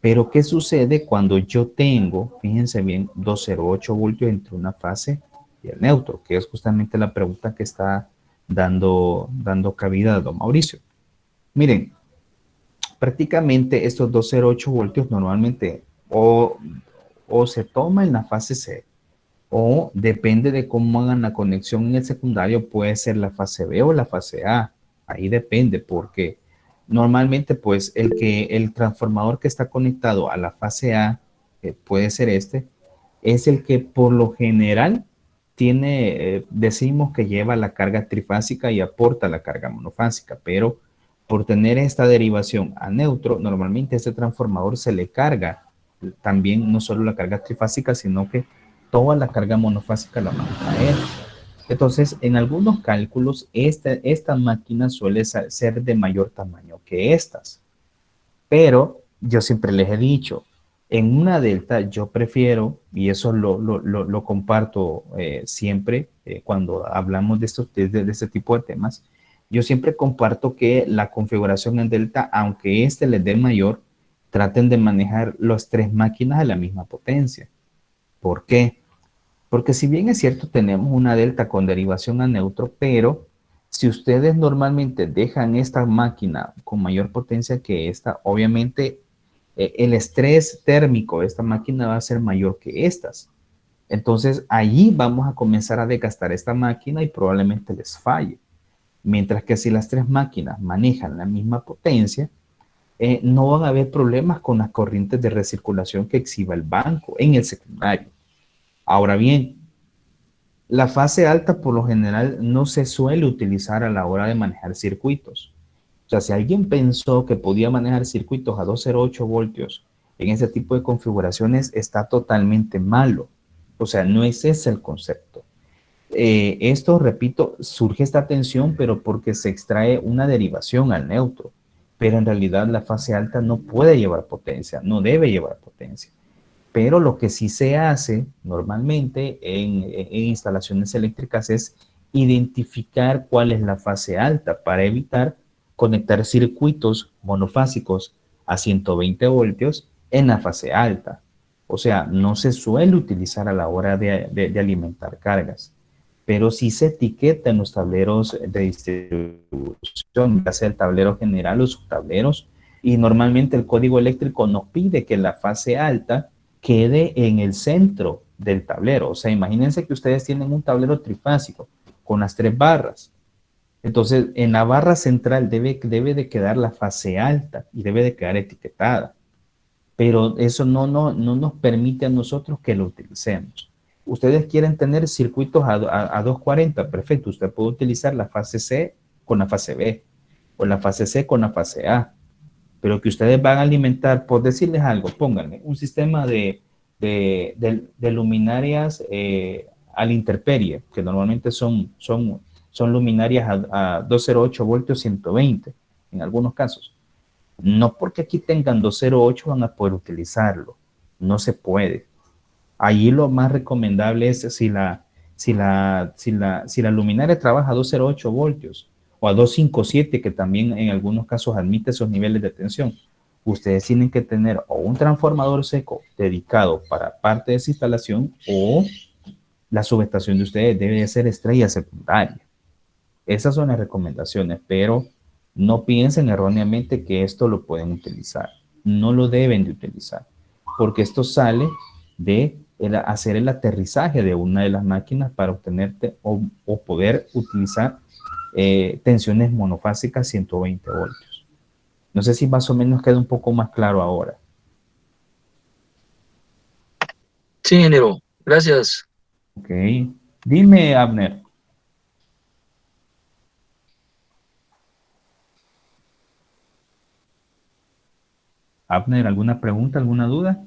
Pero, ¿qué sucede cuando yo tengo, fíjense bien, 208 voltios entre una fase y el neutro? Que es justamente la pregunta que está dando cabida a don Mauricio. Miren, prácticamente estos 208 voltios normalmente o se toma en la fase C o depende de cómo hagan la conexión en el secundario, puede ser la fase B o la fase A. Ahí depende porque normalmente pues el transformador que está conectado a la fase A, puede ser este, es el que por lo general tiene, decimos que lleva la carga trifásica y aporta la carga monofásica, pero por tener esta derivación a neutro, normalmente a este transformador se le carga también no solo la carga trifásica, sino que toda la carga monofásica la manda a él. Entonces, en algunos cálculos, esta máquina suele ser de mayor tamaño que estas. Pero yo siempre les he dicho, en una delta yo prefiero, y eso lo comparto siempre cuando hablamos de este tipo de temas, yo siempre comparto que la configuración en delta, aunque este les dé mayor, traten de manejar las tres máquinas a la misma potencia. ¿Por qué? Porque si bien es cierto, tenemos una delta con derivación a neutro, pero si ustedes normalmente dejan esta máquina con mayor potencia que esta, obviamente el estrés térmico de esta máquina va a ser mayor que estas. Entonces, allí vamos a comenzar a desgastar esta máquina y probablemente les falle. Mientras que si las tres máquinas manejan la misma potencia, no van a haber problemas con las corrientes de recirculación que exhiba el banco en el secundario. Ahora bien, la fase alta por lo general no se suele utilizar a la hora de manejar circuitos. O sea, si alguien pensó que podía manejar circuitos a 208 voltios en ese tipo de configuraciones, está totalmente malo. O sea, no es ese el concepto. Esto, repito, surge esta tensión, pero porque se extrae una derivación al neutro. Pero en realidad la fase alta no puede llevar potencia, no debe llevar potencia. Pero lo que sí se hace normalmente en instalaciones eléctricas es identificar cuál es la fase alta para evitar conectar circuitos monofásicos a 120 voltios en la fase alta. O sea, no se suele utilizar a la hora de alimentar cargas, pero sí se etiqueta en los tableros de distribución, ya sea el tablero general o subtableros, y normalmente el código eléctrico nos pide que la fase alta quede en el centro del tablero. O sea, imagínense que ustedes tienen un tablero trifásico con las 3 barras. Entonces, en la barra central debe de quedar la fase alta y debe de quedar etiquetada. Pero eso no nos permite a nosotros que lo utilicemos. Ustedes quieren tener circuitos a 240, perfecto. Usted puede utilizar la fase C con la fase B o la fase C con la fase A. Pero que ustedes van a alimentar, por decirles algo, pónganle un sistema de luminarias a la intemperie, que normalmente son luminarias a 208 voltios 120, en algunos casos. No porque aquí tengan 208 van a poder utilizarlo, no se puede. Allí lo más recomendable es si la luminaria trabaja a 208 voltios o a 257, que también en algunos casos admite esos niveles de tensión, ustedes tienen que tener o un transformador seco dedicado para parte de esa instalación, o la subestación de ustedes debe de ser estrella secundaria. Esas son las recomendaciones, pero no piensen erróneamente que esto lo pueden utilizar. No lo deben de utilizar, porque esto sale de hacer el aterrizaje de una de las máquinas para obtener o poder utilizar tensiones monofásicas 120 voltios. No sé si más o menos queda un poco más claro ahora. Sí, ingeniero. Gracias. Ok. Dime, Abner. Abner, ¿alguna pregunta, alguna duda?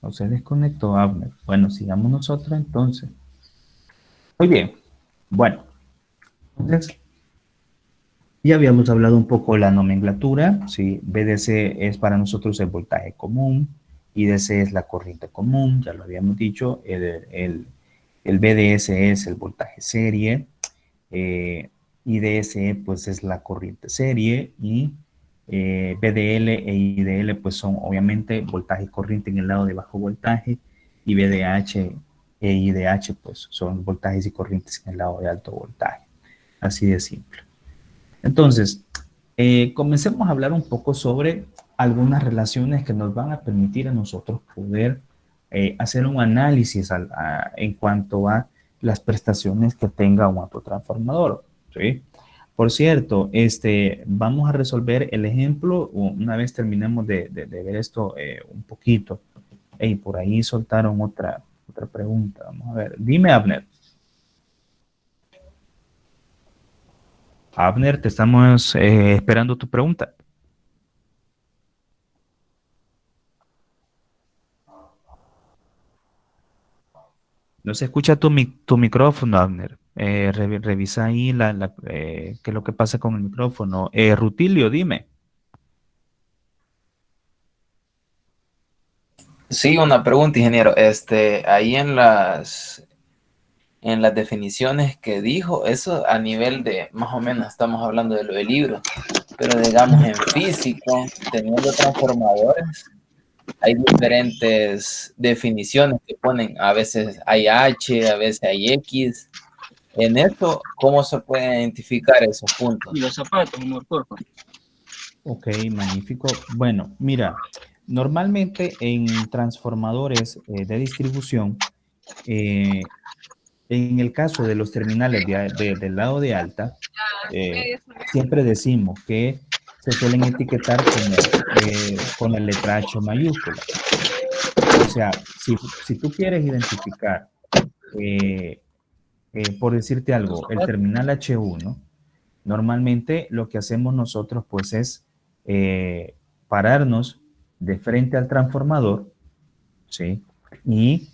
¿O se desconectó Abner? Bueno, sigamos nosotros entonces. Muy bien. Bueno, entonces ya habíamos hablado un poco de la nomenclatura. ¿Sí? BDC es para nosotros el voltaje común, IDC es la corriente común, ya lo habíamos dicho. El BDS es el voltaje serie, IDS pues es la corriente serie, y BDL e IDL pues son obviamente voltaje y corriente en el lado de bajo voltaje, y BDH e IDH pues son voltajes y corrientes en el lado de alto voltaje. Así de simple. Entonces, comencemos a hablar un poco sobre algunas relaciones que nos van a permitir a nosotros poder hacer un análisis en cuanto a las prestaciones que tenga un autotransformador. ¿Sí? Por cierto, vamos a resolver el ejemplo una vez terminemos de ver esto un poquito. Hey, por ahí soltaron otra pregunta. Vamos a ver. Dime, Abner. Abner, te estamos esperando tu pregunta. No se escucha tu micrófono, Abner. Revisa ahí qué es lo que pasa con el micrófono. Rutilio, dime. Sí, una pregunta, ingeniero. Ahí en las definiciones que dijo, eso a nivel de, más o menos estamos hablando de lo del libro, pero digamos en física, teniendo transformadores, hay diferentes definiciones que ponen, a veces hay H, a veces hay X. En esto, ¿cómo se pueden identificar esos puntos? Y los zapatos, amor, porfa. Ok, magnífico. Bueno, mira, normalmente en transformadores de distribución, eh, en el caso de los terminales del lado de alta, siempre decimos que se suelen etiquetar como con la letra H mayúscula. O sea, si tú quieres identificar, eh, por decirte algo, el terminal H1, normalmente lo que hacemos nosotros pues es pararnos de frente al transformador, ¿sí? Y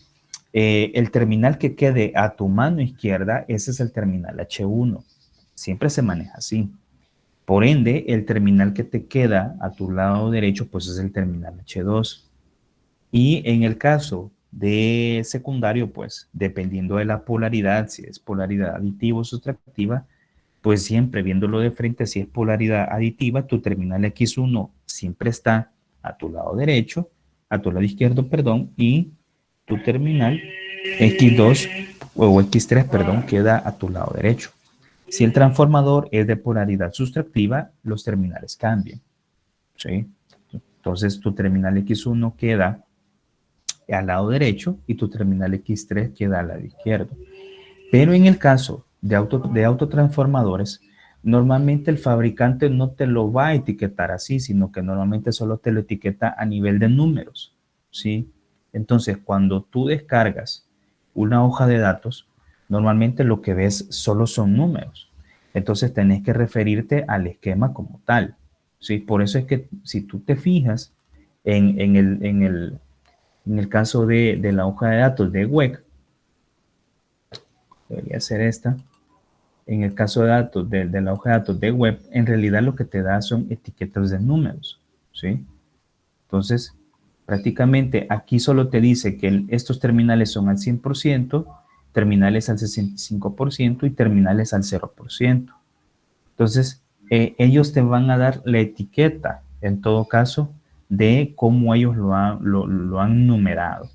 el terminal que quede a tu mano izquierda, ese es el terminal H1. Siempre se maneja así. Por ende, el terminal que te queda a tu lado derecho, pues es el terminal H2. Y en el caso de secundario, pues dependiendo de la polaridad, si es polaridad aditiva o sustractiva, pues siempre viéndolo de frente, si es polaridad aditiva, tu terminal X1 siempre está a tu lado derecho, a tu lado izquierdo, perdón, y tu terminal X2 o X3, perdón, queda a tu lado derecho. Si el transformador es de polaridad sustractiva, los terminales cambian, ¿sí? Entonces tu terminal X1 queda al lado derecho y tu terminal X3 queda al lado izquierdo. Pero en el caso de autotransformadores, normalmente el fabricante no te lo va a etiquetar así, sino que normalmente solo te lo etiqueta a nivel de números, ¿sí? Entonces, cuando tú descargas una hoja de datos, normalmente lo que ves solo son números. Entonces, tenés que referirte al esquema como tal, ¿sí? Por eso es que si tú te fijas en el caso de la hoja de datos de WEC, debería ser esta. En el caso de datos de la hoja de datos de web, en realidad lo que te da son etiquetas de números, ¿sí? Entonces, prácticamente aquí solo te dice que estos terminales son al 100%, terminales al 65% y terminales al 0%. Entonces, ellos te van a dar la etiqueta, en todo caso, de cómo ellos lo han numerado.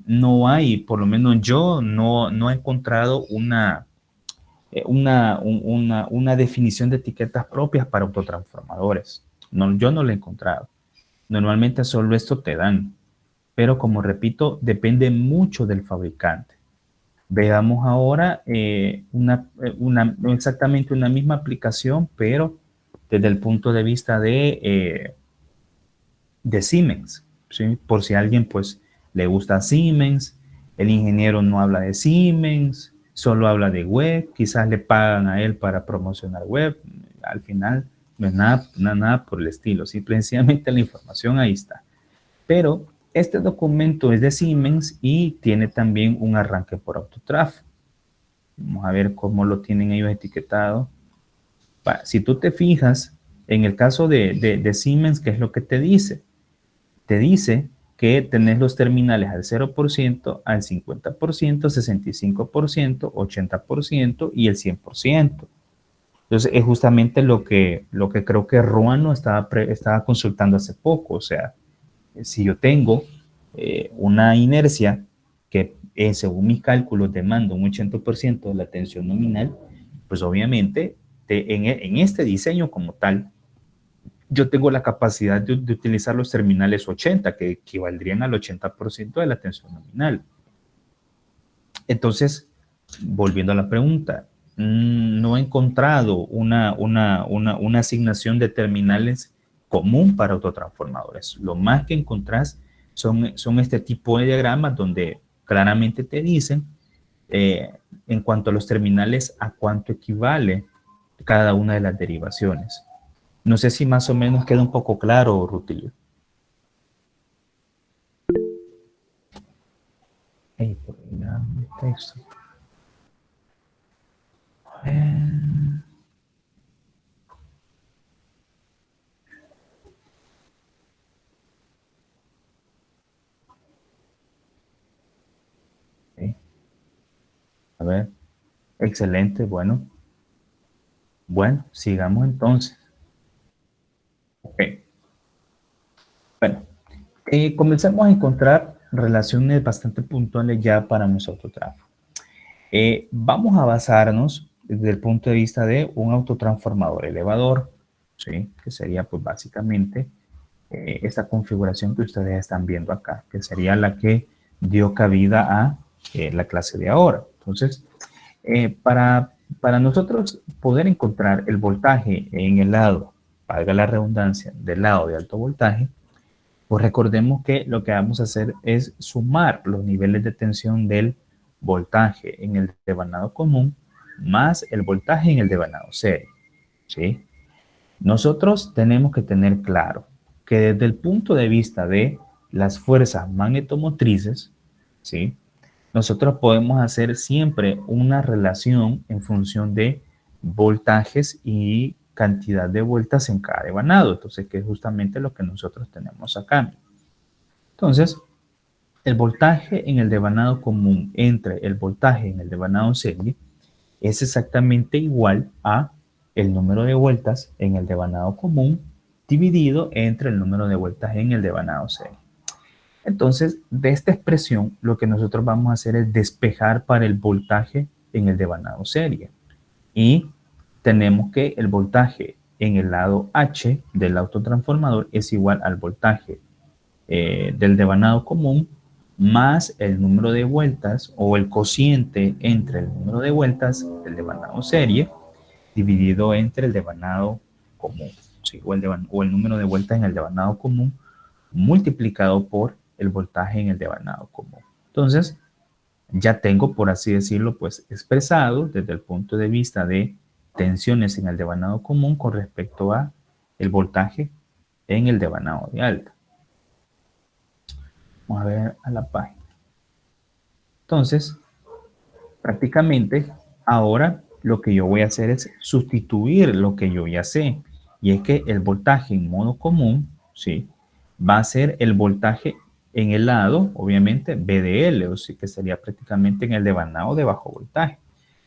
No hay, por lo menos yo no he encontrado una definición de etiquetas propias para autotransformadores. No, yo no lo he encontrado. Normalmente solo esto te dan, pero como repito, depende mucho del fabricante. Veamos ahora no exactamente una misma aplicación, pero desde el punto de vista de Siemens, ¿sí? Por si a alguien pues le gusta Siemens, el ingeniero no habla de Siemens, solo habla de web, quizás le pagan a él para promocionar web, al final no es nada por el estilo, simplemente la información ahí está. Pero este documento es de Siemens y tiene también un arranque por autotraf. Vamos a ver cómo lo tienen ellos etiquetado. Si tú te fijas, en el caso de Siemens, ¿qué es lo que te dice? Te dice que tenés los terminales al 0%, al 50%, 65%, 80% y el 100%. Entonces, es justamente lo que creo que Ruano estaba consultando hace poco. O sea, si yo tengo una inercia que según mis cálculos demanda un 80% de la tensión nominal, pues obviamente en este diseño como tal, yo tengo la capacidad de utilizar los terminales 80, que equivaldrían al 80% de la tensión nominal. Entonces, volviendo a la pregunta, no he encontrado una asignación de terminales común para autotransformadores. Lo más que encontrás son este tipo de diagramas donde claramente te dicen en cuanto a los terminales a cuánto equivale cada una de las derivaciones. No sé si más o menos queda un poco claro, Rutilio. Hey, por ahí nada, texto. Okay. A ver, excelente, bueno. Bueno, sigamos entonces. Ok. Bueno, comenzamos a encontrar relaciones bastante puntuales ya para nuestro autotráfico. Vamos a basarnos desde el punto de vista de un autotransformador elevador. ¿sí? Que sería pues básicamente esta configuración que ustedes están viendo acá, que sería la que dio cabida a la clase de ahora. Entonces, para nosotros poder encontrar el voltaje en el lado, valga la redundancia, del lado de alto voltaje, pues recordemos que lo que vamos a hacer es sumar los niveles de tensión del voltaje en el devanado común más el voltaje en el devanado serie, ¿sí? Nosotros tenemos que tener claro que desde el punto de vista de las fuerzas magnetomotrices, ¿sí? Nosotros podemos hacer siempre una relación en función de voltajes y cantidad de vueltas en cada devanado. Entonces, que es justamente lo que nosotros tenemos acá. Entonces, el voltaje en el devanado común entre el voltaje en el devanado serie es exactamente igual a el número de vueltas en el devanado común dividido entre el número de vueltas en el devanado serie. Entonces, de esta expresión, lo que nosotros vamos a hacer es despejar para el voltaje en el devanado serie. Y tenemos que el voltaje en el lado H del autotransformador es igual al voltaje del devanado común más el número de vueltas o el cociente entre el número de vueltas del devanado serie dividido entre el devanado común, ¿sí? o el número de vueltas en el devanado común multiplicado por el voltaje en el devanado común. Entonces, ya tengo, por así decirlo, pues expresado desde el punto de vista de tensiones en el devanado común con respecto a el voltaje en el devanado de alta. Vamos a ver a la página. Entonces, prácticamente ahora lo que yo voy a hacer es sustituir lo que yo ya sé. Y es que el voltaje en modo común, ¿sí? Va a ser el voltaje en el lado, obviamente, BDL, o sea que sería prácticamente en el devanado de bajo voltaje.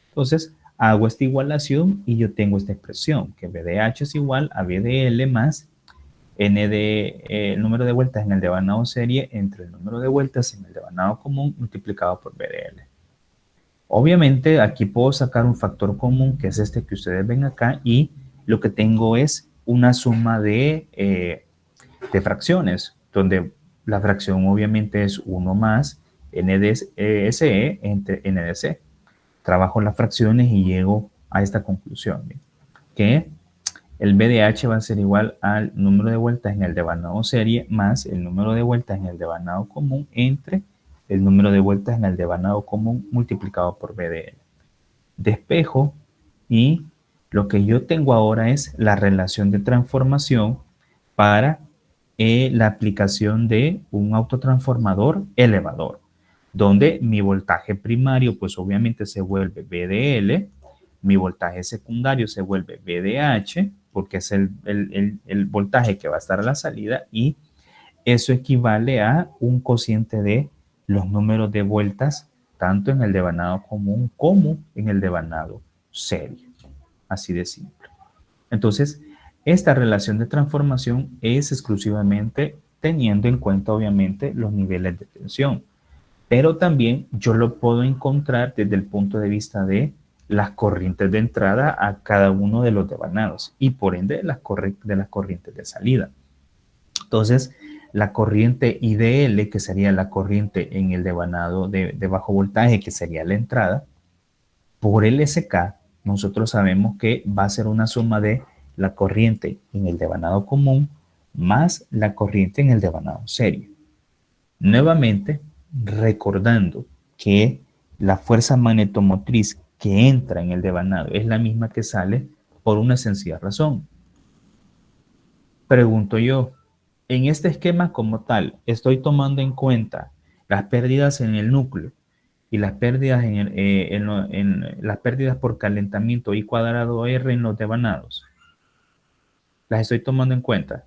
Entonces, hago esta igualación y yo tengo esta expresión, que BDH es igual a BDL más N de el número de vueltas en el devanado serie entre el número de vueltas en el devanado común multiplicado por BDL. Obviamente, aquí puedo sacar un factor común, que es este que ustedes ven acá, y lo que tengo es una suma de fracciones, donde la fracción obviamente es 1 más N de SE entre N de C. Trabajo las fracciones y llego a esta conclusión, ¿bien? Que el BDH va a ser igual al número de vueltas en el devanado serie más el número de vueltas en el devanado común entre el número de vueltas en el devanado común multiplicado por BDL. Despejo y lo que yo tengo ahora es la relación de transformación para la aplicación de un autotransformador elevador, donde mi voltaje primario pues obviamente se vuelve BDL, mi voltaje secundario se vuelve BDH, porque es el voltaje que va a estar a la salida, y eso equivale a un cociente de los números de vueltas tanto en el devanado común como en el devanado serie. Así de simple. Entonces, esta relación de transformación es exclusivamente teniendo en cuenta, obviamente, los niveles de tensión. Pero también yo lo puedo encontrar desde el punto de vista de las corrientes de entrada a cada uno de los devanados y por ende de las corrientes de salida. Entonces, la corriente IDL, que sería la corriente en el devanado de bajo voltaje, que sería la entrada, por el SK, nosotros sabemos que va a ser una suma de la corriente en el devanado común más la corriente en el devanado serie. Nuevamente, recordando que la fuerza magnetomotriz que entra en el devanado es la misma que sale por una sencilla razón. Pregunto yo, en este esquema como tal, ¿estoy tomando en cuenta las pérdidas en el núcleo y las pérdidas, las pérdidas por calentamiento I cuadrado R en los devanados? ¿Las estoy tomando en cuenta?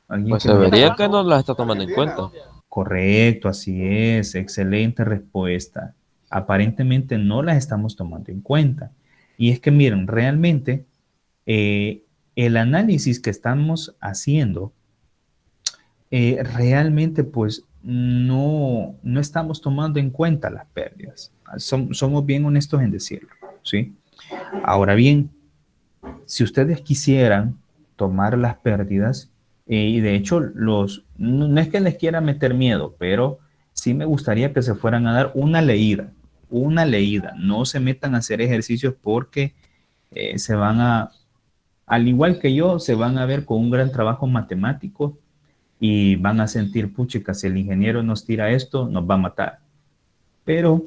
Pues se vería que no las está tomando en cuenta. Correcto, así es. Excelente respuesta. Aparentemente no las estamos tomando en cuenta. Y es que miren, realmente el análisis que estamos haciendo, realmente pues no estamos tomando en cuenta las pérdidas. Somos bien honestos en decirlo, ¿sí? Ahora bien, si ustedes quisieran tomar las pérdidas y de hecho no es que les quiera meter miedo, pero sí me gustaría que se fueran a dar una leída, no se metan a hacer ejercicios porque se van al igual que yo, se van a ver con un gran trabajo matemático y van a sentir, puchica, si el ingeniero nos tira esto, nos va a matar. Pero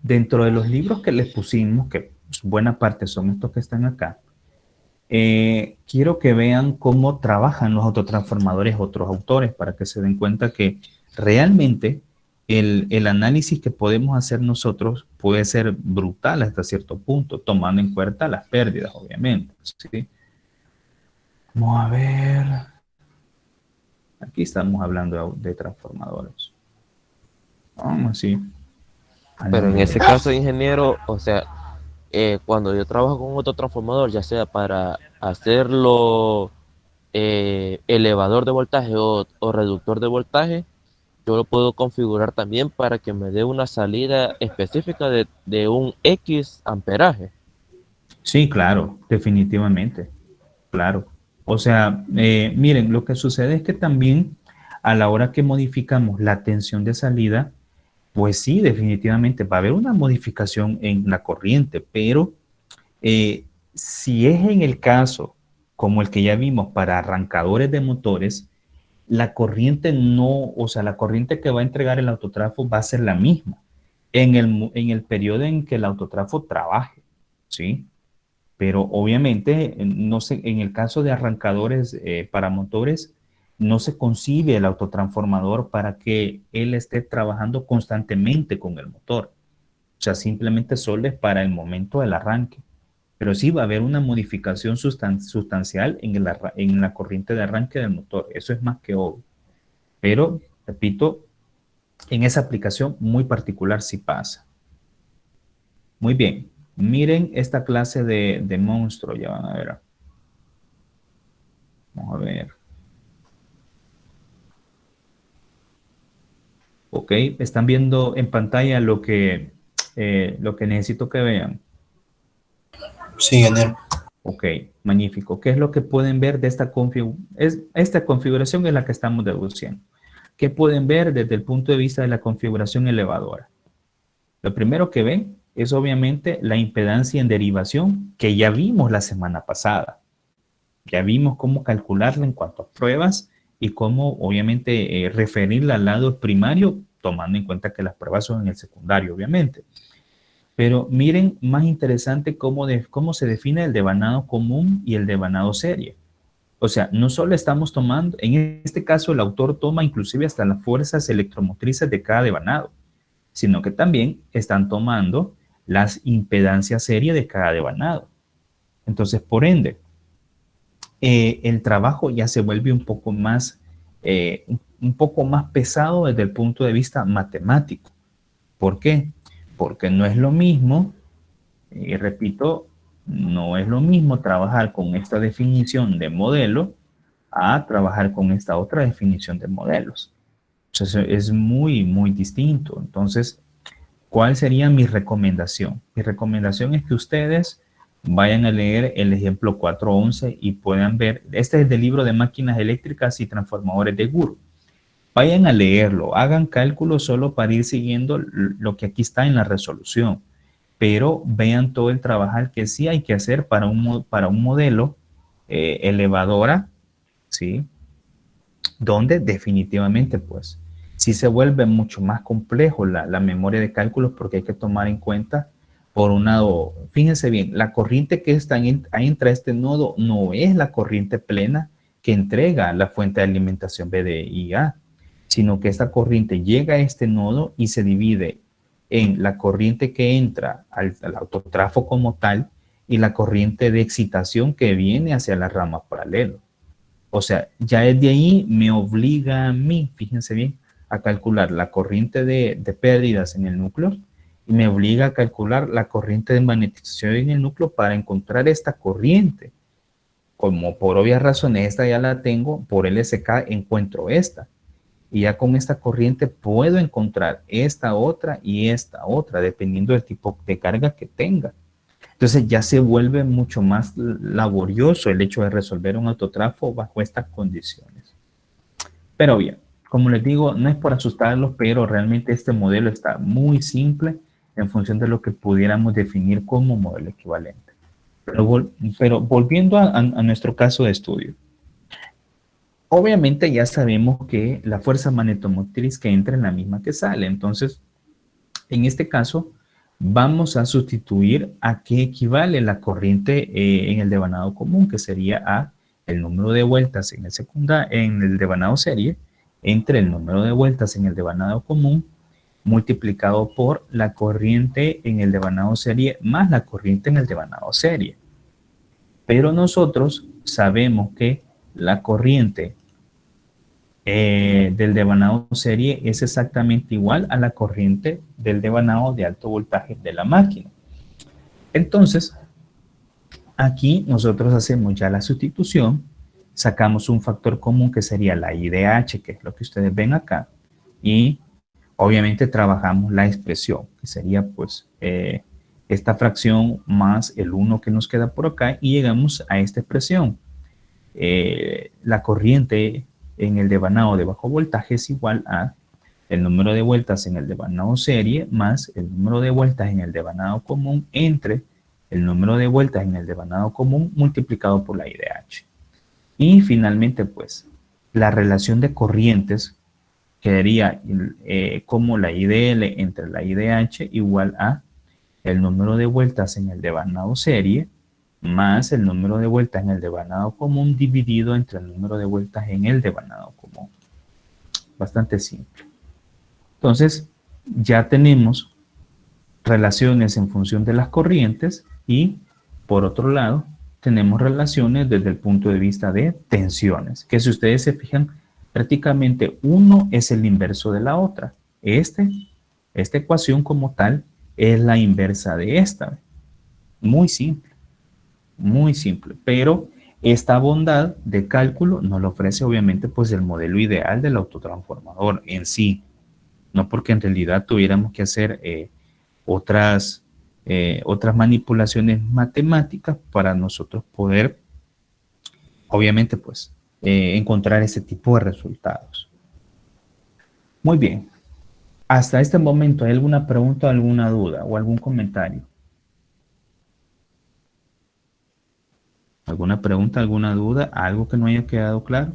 dentro de los libros que les pusimos, que buena parte son estos que están acá, quiero que vean cómo trabajan los autotransformadores otros autores para que se den cuenta que realmente el análisis que podemos hacer nosotros puede ser brutal hasta cierto punto, tomando en cuenta las pérdidas, obviamente. ¿Sí? Vamos a ver. Aquí estamos hablando de transformadores. Vamos así. Pero en ese caso, ingeniero, o sea, cuando yo trabajo con otro transformador, ya sea para hacerlo elevador de voltaje o reductor de voltaje, yo lo puedo configurar también para que me dé una salida específica de un X amperaje. Sí, claro, definitivamente, claro. O sea, miren, lo que sucede es que también a la hora que modificamos la tensión de salida, pues sí, definitivamente va a haber una modificación en la corriente, pero si es en el caso como el que ya vimos para arrancadores de motores, la corriente no, o sea, la corriente que va a entregar el autotrafo va a ser la misma en el periodo en que el autotrafo trabaje, ¿sí? Pero obviamente, no sé, en el caso de arrancadores para motores, no se concibe el autotransformador para que él esté trabajando constantemente con el motor. O sea, simplemente solo es para el momento del arranque. Pero sí va a haber una modificación sustancial en la corriente de arranque del motor. Eso es más que obvio. Pero, repito, en esa aplicación muy particular sí pasa. Muy bien. Miren esta clase de monstruo. Ya van a ver. Vamos a ver. Ok, están viendo en pantalla lo que necesito que vean. Sí, Daniel. Ok, magnífico. ¿Qué es lo que pueden ver de esta configuración? Esta configuración es la que estamos deduciendo. ¿Qué pueden ver desde el punto de vista de la configuración elevadora? Lo primero que ven es obviamente la impedancia en derivación que ya vimos la semana pasada. Ya vimos cómo calcularla en cuanto a pruebas y cómo obviamente referirla al lado primario, tomando en cuenta que las pruebas son en el secundario, obviamente. Pero miren, más interesante cómo se define el devanado común y el devanado serie. O sea, no solo estamos tomando, en este caso el autor toma inclusive hasta las fuerzas electromotrices de cada devanado, sino que también están tomando las impedancias serie de cada devanado. Entonces, por ende, el trabajo ya se vuelve un poco más pesado desde el punto de vista matemático. ¿Por qué? Porque no es lo mismo, y repito, no es lo mismo trabajar con esta definición de modelo a trabajar con esta otra definición de modelos. Entonces, es muy, muy distinto. Entonces, ¿cuál sería mi recomendación? Mi recomendación es que ustedes vayan a leer el ejemplo 411 y puedan ver, este es del libro de máquinas eléctricas y transformadores de Guru. Vayan a leerlo, hagan cálculos solo para ir siguiendo lo que aquí está en la resolución, pero vean todo el trabajo que sí hay que hacer para un modelo elevadora, ¿sí? Donde definitivamente, pues, sí se vuelve mucho más complejo la memoria de cálculos porque hay que tomar en cuenta, por un lado, fíjense bien, la corriente que entra a este nodo no es la corriente plena que entrega la fuente de alimentación BDIA, sino que esta corriente llega a este nodo y se divide en la corriente que entra al autotrafo como tal y la corriente de excitación que viene hacia la rama paralela. O sea, ya desde ahí me obliga a mí, fíjense bien, a calcular la corriente de pérdidas en el núcleo y me obliga a calcular la corriente de magnetización en el núcleo para encontrar esta corriente. Como por obvias razones esta ya la tengo, por LSK encuentro esta. Y ya con esta corriente puedo encontrar esta otra y esta otra, dependiendo del tipo de carga que tenga. Entonces ya se vuelve mucho más laborioso el hecho de resolver un autotrafo bajo estas condiciones. Pero bien, como les digo, no es por asustarlos, pero realmente este modelo está muy simple en función de lo que pudiéramos definir como modelo equivalente. Pero volviendo a nuestro caso de estudio. Obviamente ya sabemos que la fuerza magnetomotriz que entra en la misma que sale. Entonces, en este caso, vamos a sustituir a qué equivale la corriente en el devanado común, que sería a el número de vueltas en el devanado serie, entre el número de vueltas en el devanado común, multiplicado por la corriente en el devanado serie, más la corriente en el devanado serie. Pero nosotros sabemos que la corriente del devanado serie es exactamente igual a la corriente del devanado de alto voltaje de la máquina. Entonces, aquí nosotros hacemos ya la sustitución, sacamos un factor común que sería la IDH, que es lo que ustedes ven acá, y obviamente trabajamos la expresión, que sería pues esta fracción más el 1 que nos queda por acá, y llegamos a esta expresión. La corriente en el devanado de bajo voltaje es igual a el número de vueltas en el devanado serie más el número de vueltas en el devanado común entre el número de vueltas en el devanado común multiplicado por la IDH. Y finalmente, pues, la relación de corrientes quedaría como la IDL entre la IDH igual a el número de vueltas en el devanado serie más el número de vueltas en el devanado común dividido entre el número de vueltas en el devanado común. Bastante simple. Entonces, ya tenemos relaciones en función de las corrientes y, por otro lado, tenemos relaciones desde el punto de vista de tensiones, que si ustedes se fijan, prácticamente uno es el inverso de la otra. Esta ecuación como tal es la inversa de esta. Muy simple. Muy simple, pero esta bondad de cálculo nos lo ofrece obviamente pues el modelo ideal del autotransformador en sí, no porque en realidad tuviéramos que hacer otras manipulaciones matemáticas para nosotros poder obviamente pues encontrar ese tipo de resultados. Muy bien, hasta este momento ¿hay alguna pregunta, alguna duda o algún comentario? ¿Alguna pregunta, alguna duda? ¿Algo que no haya quedado claro?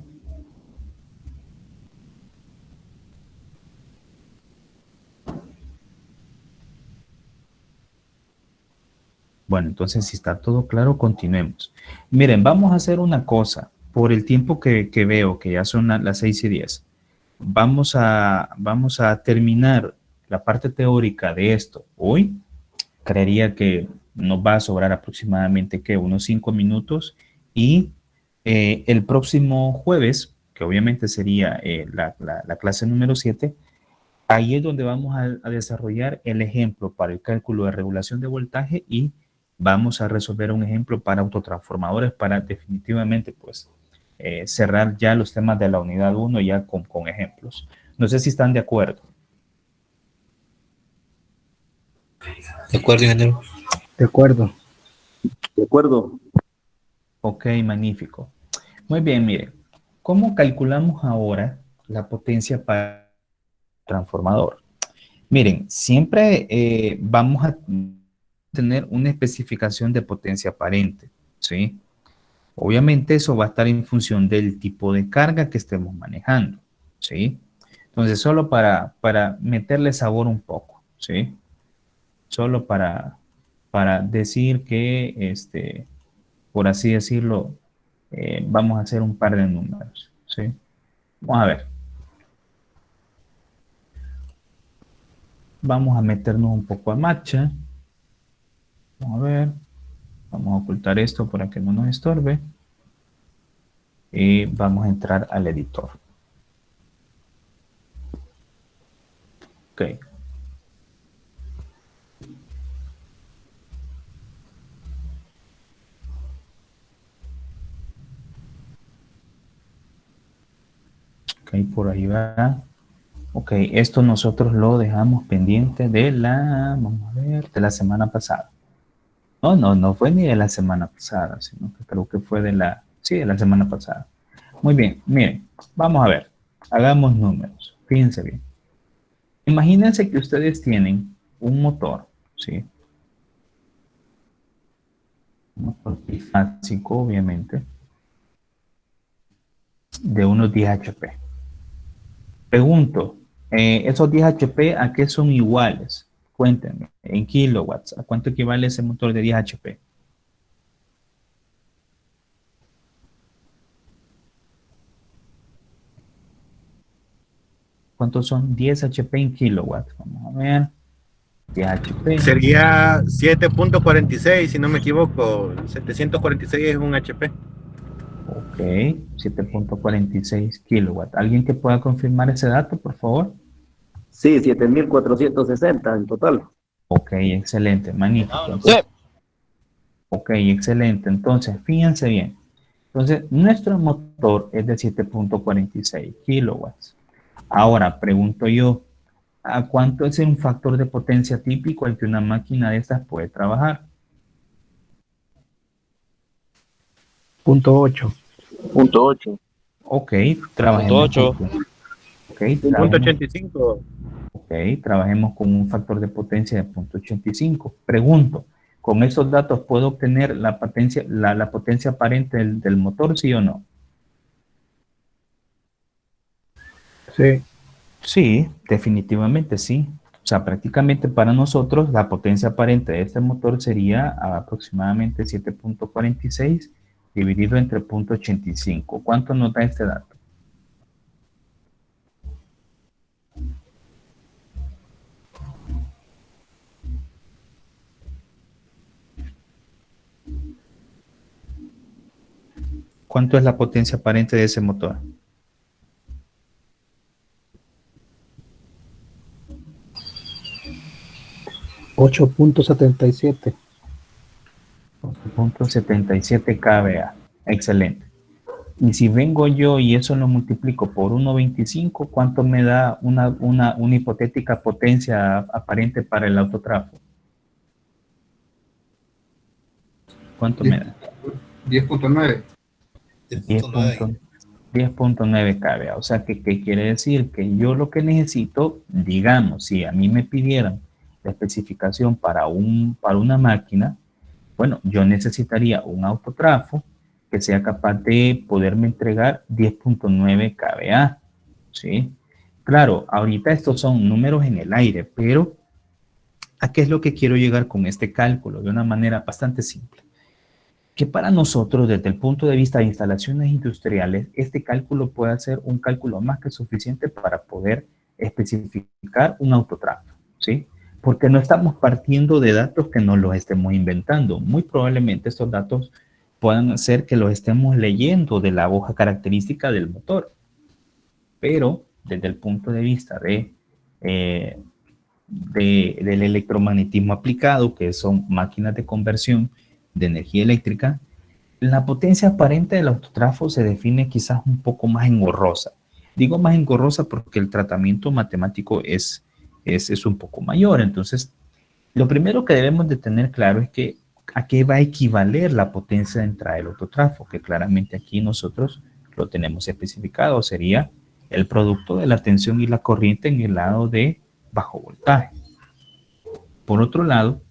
Bueno, entonces si está todo claro, continuemos. Miren, vamos a hacer una cosa. Por el tiempo que veo, que ya son las 6:10, vamos a terminar la parte teórica de esto hoy. Creería que nos va a sobrar aproximadamente ¿qué? Unos 5 minutos y el próximo jueves, que obviamente sería la clase número 7, ahí es donde vamos a desarrollar el ejemplo para el cálculo de regulación de voltaje y vamos a resolver un ejemplo para autotransformadores para definitivamente pues cerrar ya los temas de la unidad 1 ya con ejemplos. No sé si están de acuerdo. De acuerdo, ingeniero. De acuerdo. De acuerdo. Ok, magnífico. Muy bien, mire. ¿Cómo calculamos ahora la potencia para el transformador? Miren, siempre vamos a tener una especificación de potencia aparente, ¿sí? Obviamente eso va a estar en función del tipo de carga que estemos manejando, ¿sí? Entonces, solo para meterle sabor un poco, ¿sí? Solo para decir que, por así decirlo, vamos a hacer un par de números, ¿sí? Vamos a ver. Vamos a meternos un poco a marcha. Vamos a ver. Vamos a ocultar esto para que no nos estorbe. Y vamos a entrar al editor. Ok. Ok, por ahí va. Ok, esto nosotros lo dejamos pendiente de la, vamos a ver, de la semana pasada. No fue ni de la semana pasada, sino que creo que fue de la semana pasada. Muy bien, miren, vamos a ver, hagamos números, fíjense bien. Imagínense que ustedes tienen un motor, ¿sí? Un motor básico, obviamente, de unos 10 HP. Pregunto, ¿esos 10 HP a qué son iguales? Cuéntenme, en kilowatts, ¿a cuánto equivale ese motor de 10 HP? ¿Cuántos son 10 HP en kilowatts? Vamos a ver. 10 HP. Sería 7.46, si no me equivoco. 746 es un HP. Ok, 7.46 kilowatts. ¿Alguien que pueda confirmar ese dato, por favor? Sí, 7.460 en total. Ok, excelente, magnífico. Sí. Ok, excelente. Entonces, fíjense bien. Entonces, nuestro motor es de 7.46 kilowatts. Ahora, pregunto yo, ¿a cuánto es un factor de potencia típico al que una máquina de estas puede trabajar? 0.8. Ok, trabajemos con, ok, trabajemos, 1.85. ok, trabajemos con un factor de potencia de 0.85. Pregunto, ¿con esos datos puedo obtener la potencia, la potencia aparente del motor, sí o no? Sí. Sí, definitivamente sí. O sea, prácticamente para nosotros la potencia aparente de este motor sería aproximadamente 7.46 dividido entre 0.85. ¿Cuánto nos da este dato? ¿Cuánto es la potencia aparente de ese motor? 8.77. 8.77 kVA. Excelente. Y si vengo yo y eso lo multiplico por 1.25, ¿cuánto me da una hipotética potencia aparente para el autotrafo? ¿Cuánto me da? 10.9. 10.9 kVA. O sea, ¿qué quiere decir? Que yo lo que necesito, digamos, si a mí me pidieran la especificación para una máquina, bueno, yo necesitaría un autotrafo que sea capaz de poderme entregar 10.9 kVA, ¿sí? Claro, ahorita estos son números en el aire, pero ¿a qué es lo que quiero llegar con este cálculo? De una manera bastante simple. Que para nosotros, desde el punto de vista de instalaciones industriales, este cálculo puede ser un cálculo más que suficiente para poder especificar un autotrafo, ¿sí? Porque no estamos partiendo de datos que no los estemos inventando. Muy probablemente estos datos puedan ser que los estemos leyendo de la hoja característica del motor. Pero desde el punto de vista del electromagnetismo aplicado, que son máquinas de conversión de energía eléctrica, la potencia aparente del autotrafo se define quizás un poco más engorrosa. Digo más engorrosa porque el tratamiento matemático es un poco mayor. Entonces, lo primero que debemos de tener claro es que a qué va a equivaler la potencia de entrada del autotrafo, que claramente aquí nosotros lo tenemos especificado, sería el producto de la tensión y la corriente en el lado de bajo voltaje. Por otro lado,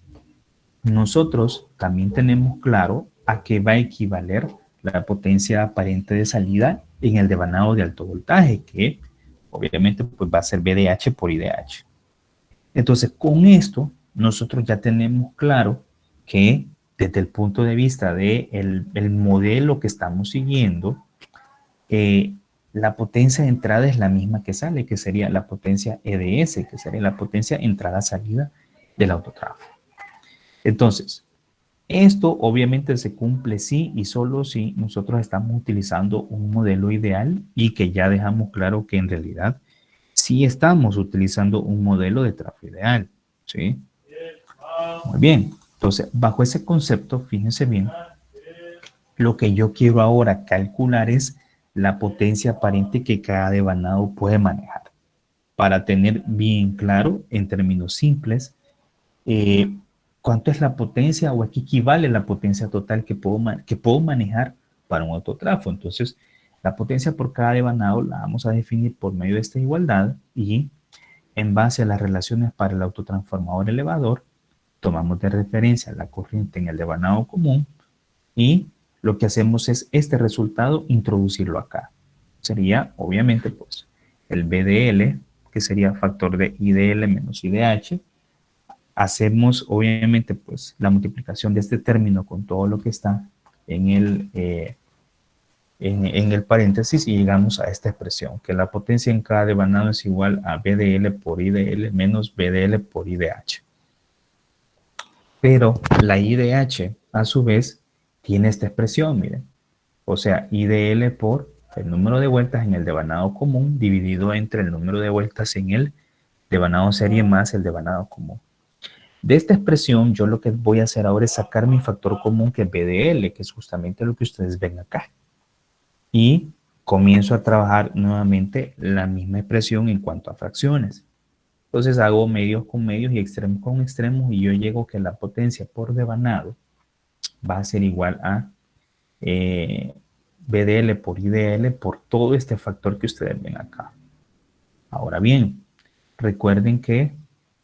nosotros también tenemos claro a qué va a equivaler la potencia aparente de salida en el devanado de alto voltaje, que obviamente pues va a ser VDH por IDH. Entonces, con esto, nosotros ya tenemos claro que desde el punto de vista del el modelo que estamos siguiendo, la potencia de entrada es la misma que sale, que sería la potencia EDS, que sería la potencia entrada-salida del autotrafo. Entonces, esto obviamente se cumple sí y solo si nosotros estamos utilizando un modelo ideal y que ya dejamos claro que en realidad sí estamos utilizando un modelo de trafo ideal, ¿sí? Muy bien, entonces bajo ese concepto, fíjense bien, lo que yo quiero ahora calcular es la potencia aparente que cada devanado puede manejar. Para tener bien claro, en términos simples, cuánto es la potencia o a qué equivale la potencia total que puedo manejar para un autotrafo. Entonces, la potencia por cada devanado la vamos a definir por medio de esta igualdad y en base a las relaciones para el autotransformador elevador, tomamos de referencia la corriente en el devanado común y lo que hacemos es este resultado introducirlo acá. Sería, obviamente, pues, el BDL, que sería factor de IDL menos IDH. Hacemos, obviamente, pues, la multiplicación de este término con todo lo que está en el paréntesis y llegamos a esta expresión, que la potencia en cada devanado es igual a BDL por IDL menos BDL por IDH. Pero la IDH, a su vez, tiene esta expresión, miren. O sea, IDL por el número de vueltas en el devanado común dividido entre el número de vueltas en el devanado serie más el devanado común. De esta expresión, yo lo que voy a hacer ahora es sacar mi factor común, que es BDL, que es justamente lo que ustedes ven acá. Y comienzo a trabajar nuevamente la misma expresión en cuanto a fracciones. Entonces hago medios con medios y extremos con extremos y yo llego que la potencia por devanado va a ser igual a BDL por IDL por todo este factor que ustedes ven acá. Ahora bien, recuerden que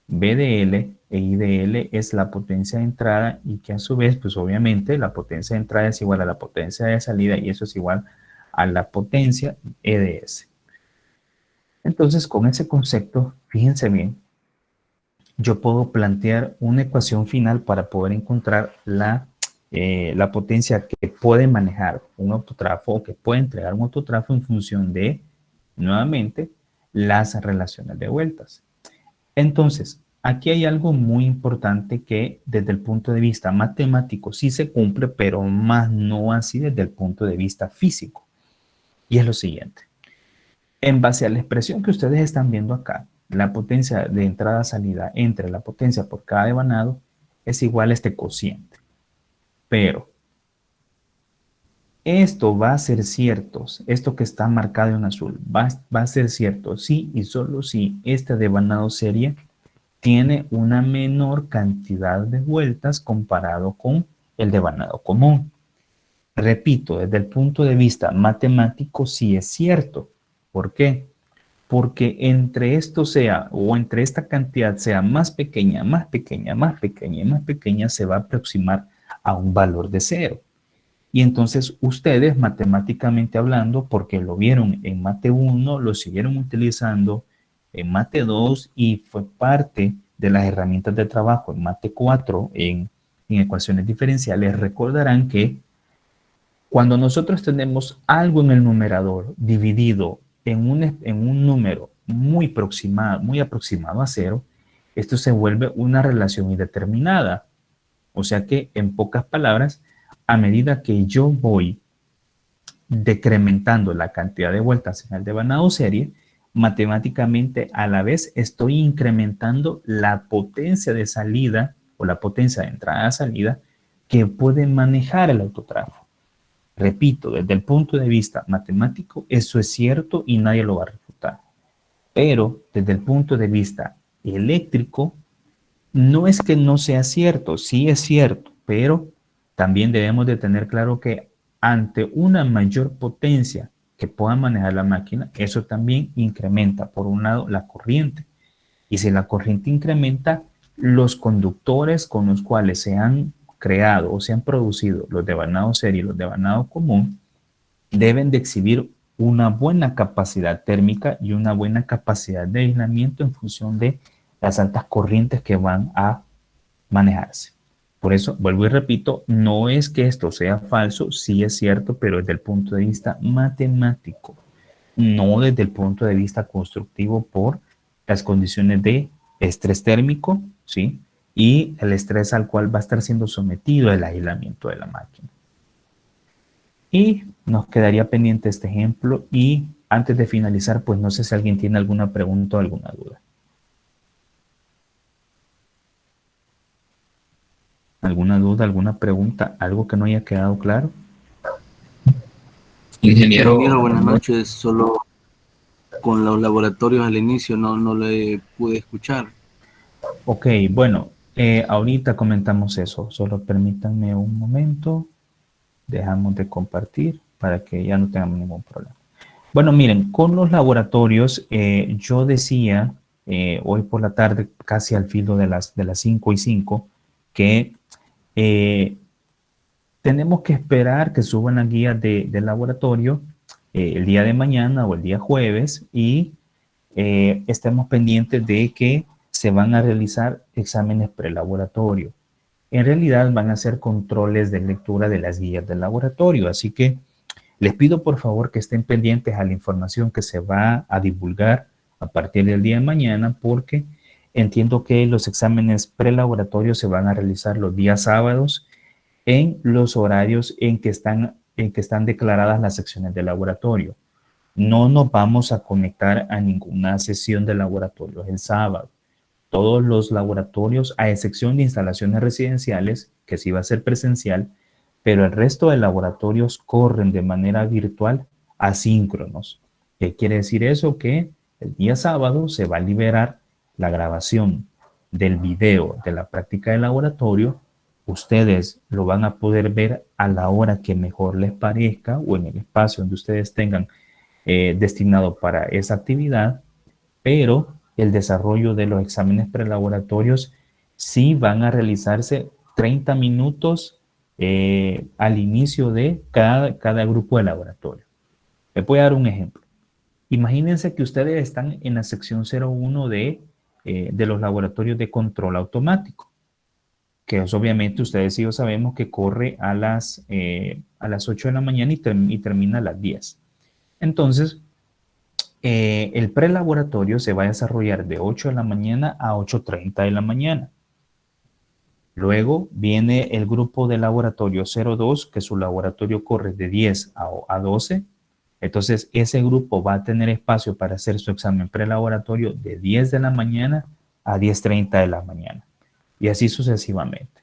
BDL e IDL es la potencia de entrada y que a su vez, pues obviamente la potencia de entrada es igual a la potencia de salida y eso es igual a la potencia EDS. Entonces, con ese concepto, fíjense bien, yo puedo plantear una ecuación final para poder encontrar la potencia que puede manejar un autotrafo o que puede entregar un autotrafo en función de, nuevamente, las relaciones de vueltas. Entonces, aquí hay algo muy importante que desde el punto de vista matemático sí se cumple, pero más no así desde el punto de vista físico. Y es lo siguiente. En base a la expresión que ustedes están viendo acá, la potencia de entrada-salida entre la potencia por cada devanado es igual a este cociente. Pero esto va a ser cierto, esto que está marcado en azul, va a ser cierto si y solo si este devanado serie tiene una menor cantidad de vueltas comparado con el devanado común. Repito, desde el punto de vista matemático sí es cierto. ¿Por qué? Porque entre esto sea, o entre esta cantidad sea más pequeña, más pequeña, más pequeña y más pequeña, se va a aproximar a un valor de 0. Y entonces ustedes, matemáticamente hablando, porque lo vieron en Mate 1, lo siguieron utilizando en Mate 2 y fue parte de las herramientas de trabajo en Mate 4 en ecuaciones diferenciales, recordarán que cuando nosotros tenemos algo en el numerador dividido en un número muy aproximado a 0, esto se vuelve una relación indeterminada. O sea que, en pocas palabras, a medida que yo voy decrementando la cantidad de vueltas en el devanado serie, matemáticamente a la vez estoy incrementando la potencia de salida o la potencia de entrada-salida que puede manejar el autotrafo. Repito, desde el punto de vista matemático, eso es cierto y nadie lo va a refutar. Pero desde el punto de vista eléctrico, no es que no sea cierto, sí es cierto, pero también debemos de tener claro que ante una mayor potencia que pueda manejar la máquina, eso también incrementa, por un lado, la corriente. Y si la corriente incrementa, los conductores con los cuales se han creado o se han producido los devanados serie y los devanados común deben de exhibir una buena capacidad térmica y una buena capacidad de aislamiento en función de las altas corrientes que van a manejarse. Por eso, vuelvo y repito, no es que esto sea falso, sí es cierto, pero desde el punto de vista matemático, no desde el punto de vista constructivo por las condiciones de estrés térmico, ¿sí? Y el estrés al cual va a estar siendo sometido el aislamiento de la máquina. Y nos quedaría pendiente este ejemplo y antes de finalizar, pues no sé si alguien tiene alguna pregunta o alguna duda. ¿Alguna duda, alguna pregunta, algo que no haya quedado claro? Ingeniero, buenas noches. Solo con los laboratorios al inicio no le pude escuchar. Ok, bueno, Ahorita comentamos eso, solo permítanme un momento, dejamos de compartir para que ya no tengamos ningún problema. Bueno, miren, con los laboratorios, yo decía hoy por la tarde, casi al filo de las 5:05, que tenemos que esperar que suban las guías del laboratorio el día de mañana o el día jueves y estemos pendientes de que se van a realizar exámenes prelaboratorio. En realidad van a ser controles de lectura de las guías del laboratorio, así que les pido por favor que estén pendientes a la información que se va a divulgar a partir del día de mañana, porque entiendo que los exámenes prelaboratorios se van a realizar los días sábados en los horarios en que están declaradas las secciones de laboratorio. No nos vamos a conectar a ninguna sesión de laboratorio el sábado. Todos los laboratorios, a excepción de instalaciones residenciales, que sí va a ser presencial, pero el resto de laboratorios corren de manera virtual asíncronos. ¿Qué quiere decir eso? Que el día sábado se va a liberar la grabación del video de la práctica de laboratorio. Ustedes lo van a poder ver a la hora que mejor les parezca o en el espacio donde ustedes tengan destinado para esa actividad, pero el desarrollo de los exámenes prelaboratorios sí van a realizarse 30 minutos al inicio de cada grupo de laboratorio. Les voy a dar un ejemplo. Imagínense que ustedes están en la sección 01 de los laboratorios de control automático, que es obviamente ustedes y yo sabemos que corre a las 8 de la mañana y termina a las 10. Entonces, el prelaboratorio se va a desarrollar de 8 de la mañana a 8:30 de la mañana. Luego viene el grupo de laboratorio 02, que su laboratorio corre de 10 a 12. Entonces, ese grupo va a tener espacio para hacer su examen prelaboratorio de 10 de la mañana a 10:30 de la mañana. Y así sucesivamente.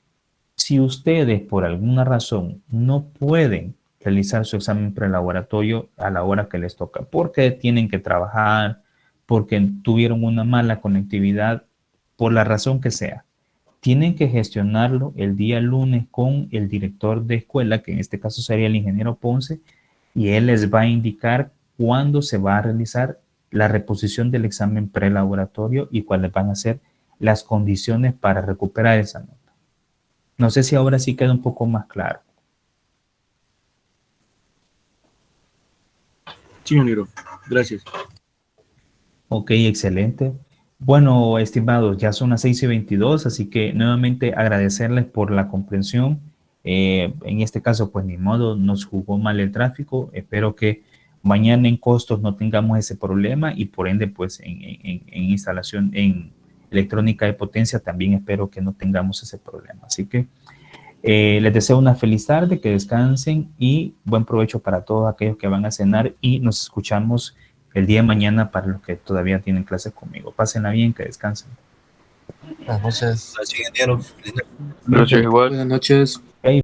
Si ustedes por alguna razón no pueden realizar su examen prelaboratorio a la hora que les toca, porque tienen que trabajar, porque tuvieron una mala conectividad, por la razón que sea, tienen que gestionarlo el día lunes con el director de escuela, que en este caso sería el ingeniero Ponce, y él les va a indicar cuándo se va a realizar la reposición del examen prelaboratorio y cuáles van a ser las condiciones para recuperar esa nota. No sé si ahora sí queda un poco más claro. Sí, ingeniero. Gracias. Ok, excelente. Bueno, estimados, ya son las 6:22, así que nuevamente agradecerles por la comprensión. En este caso, pues ni modo, nos jugó mal el tráfico. Espero que mañana en costos no tengamos ese problema y por ende, pues en instalación, en electrónica de potencia, también espero que no tengamos ese problema. Así que les deseo una feliz tarde, que descansen y buen provecho para todos aquellos que van a cenar y nos escuchamos el día de mañana para los que todavía tienen clase conmigo. Pásenla bien, que descansen. Buenas noches. Gracias, ingeniero. Gracias, igual. Buenas noches. Okay.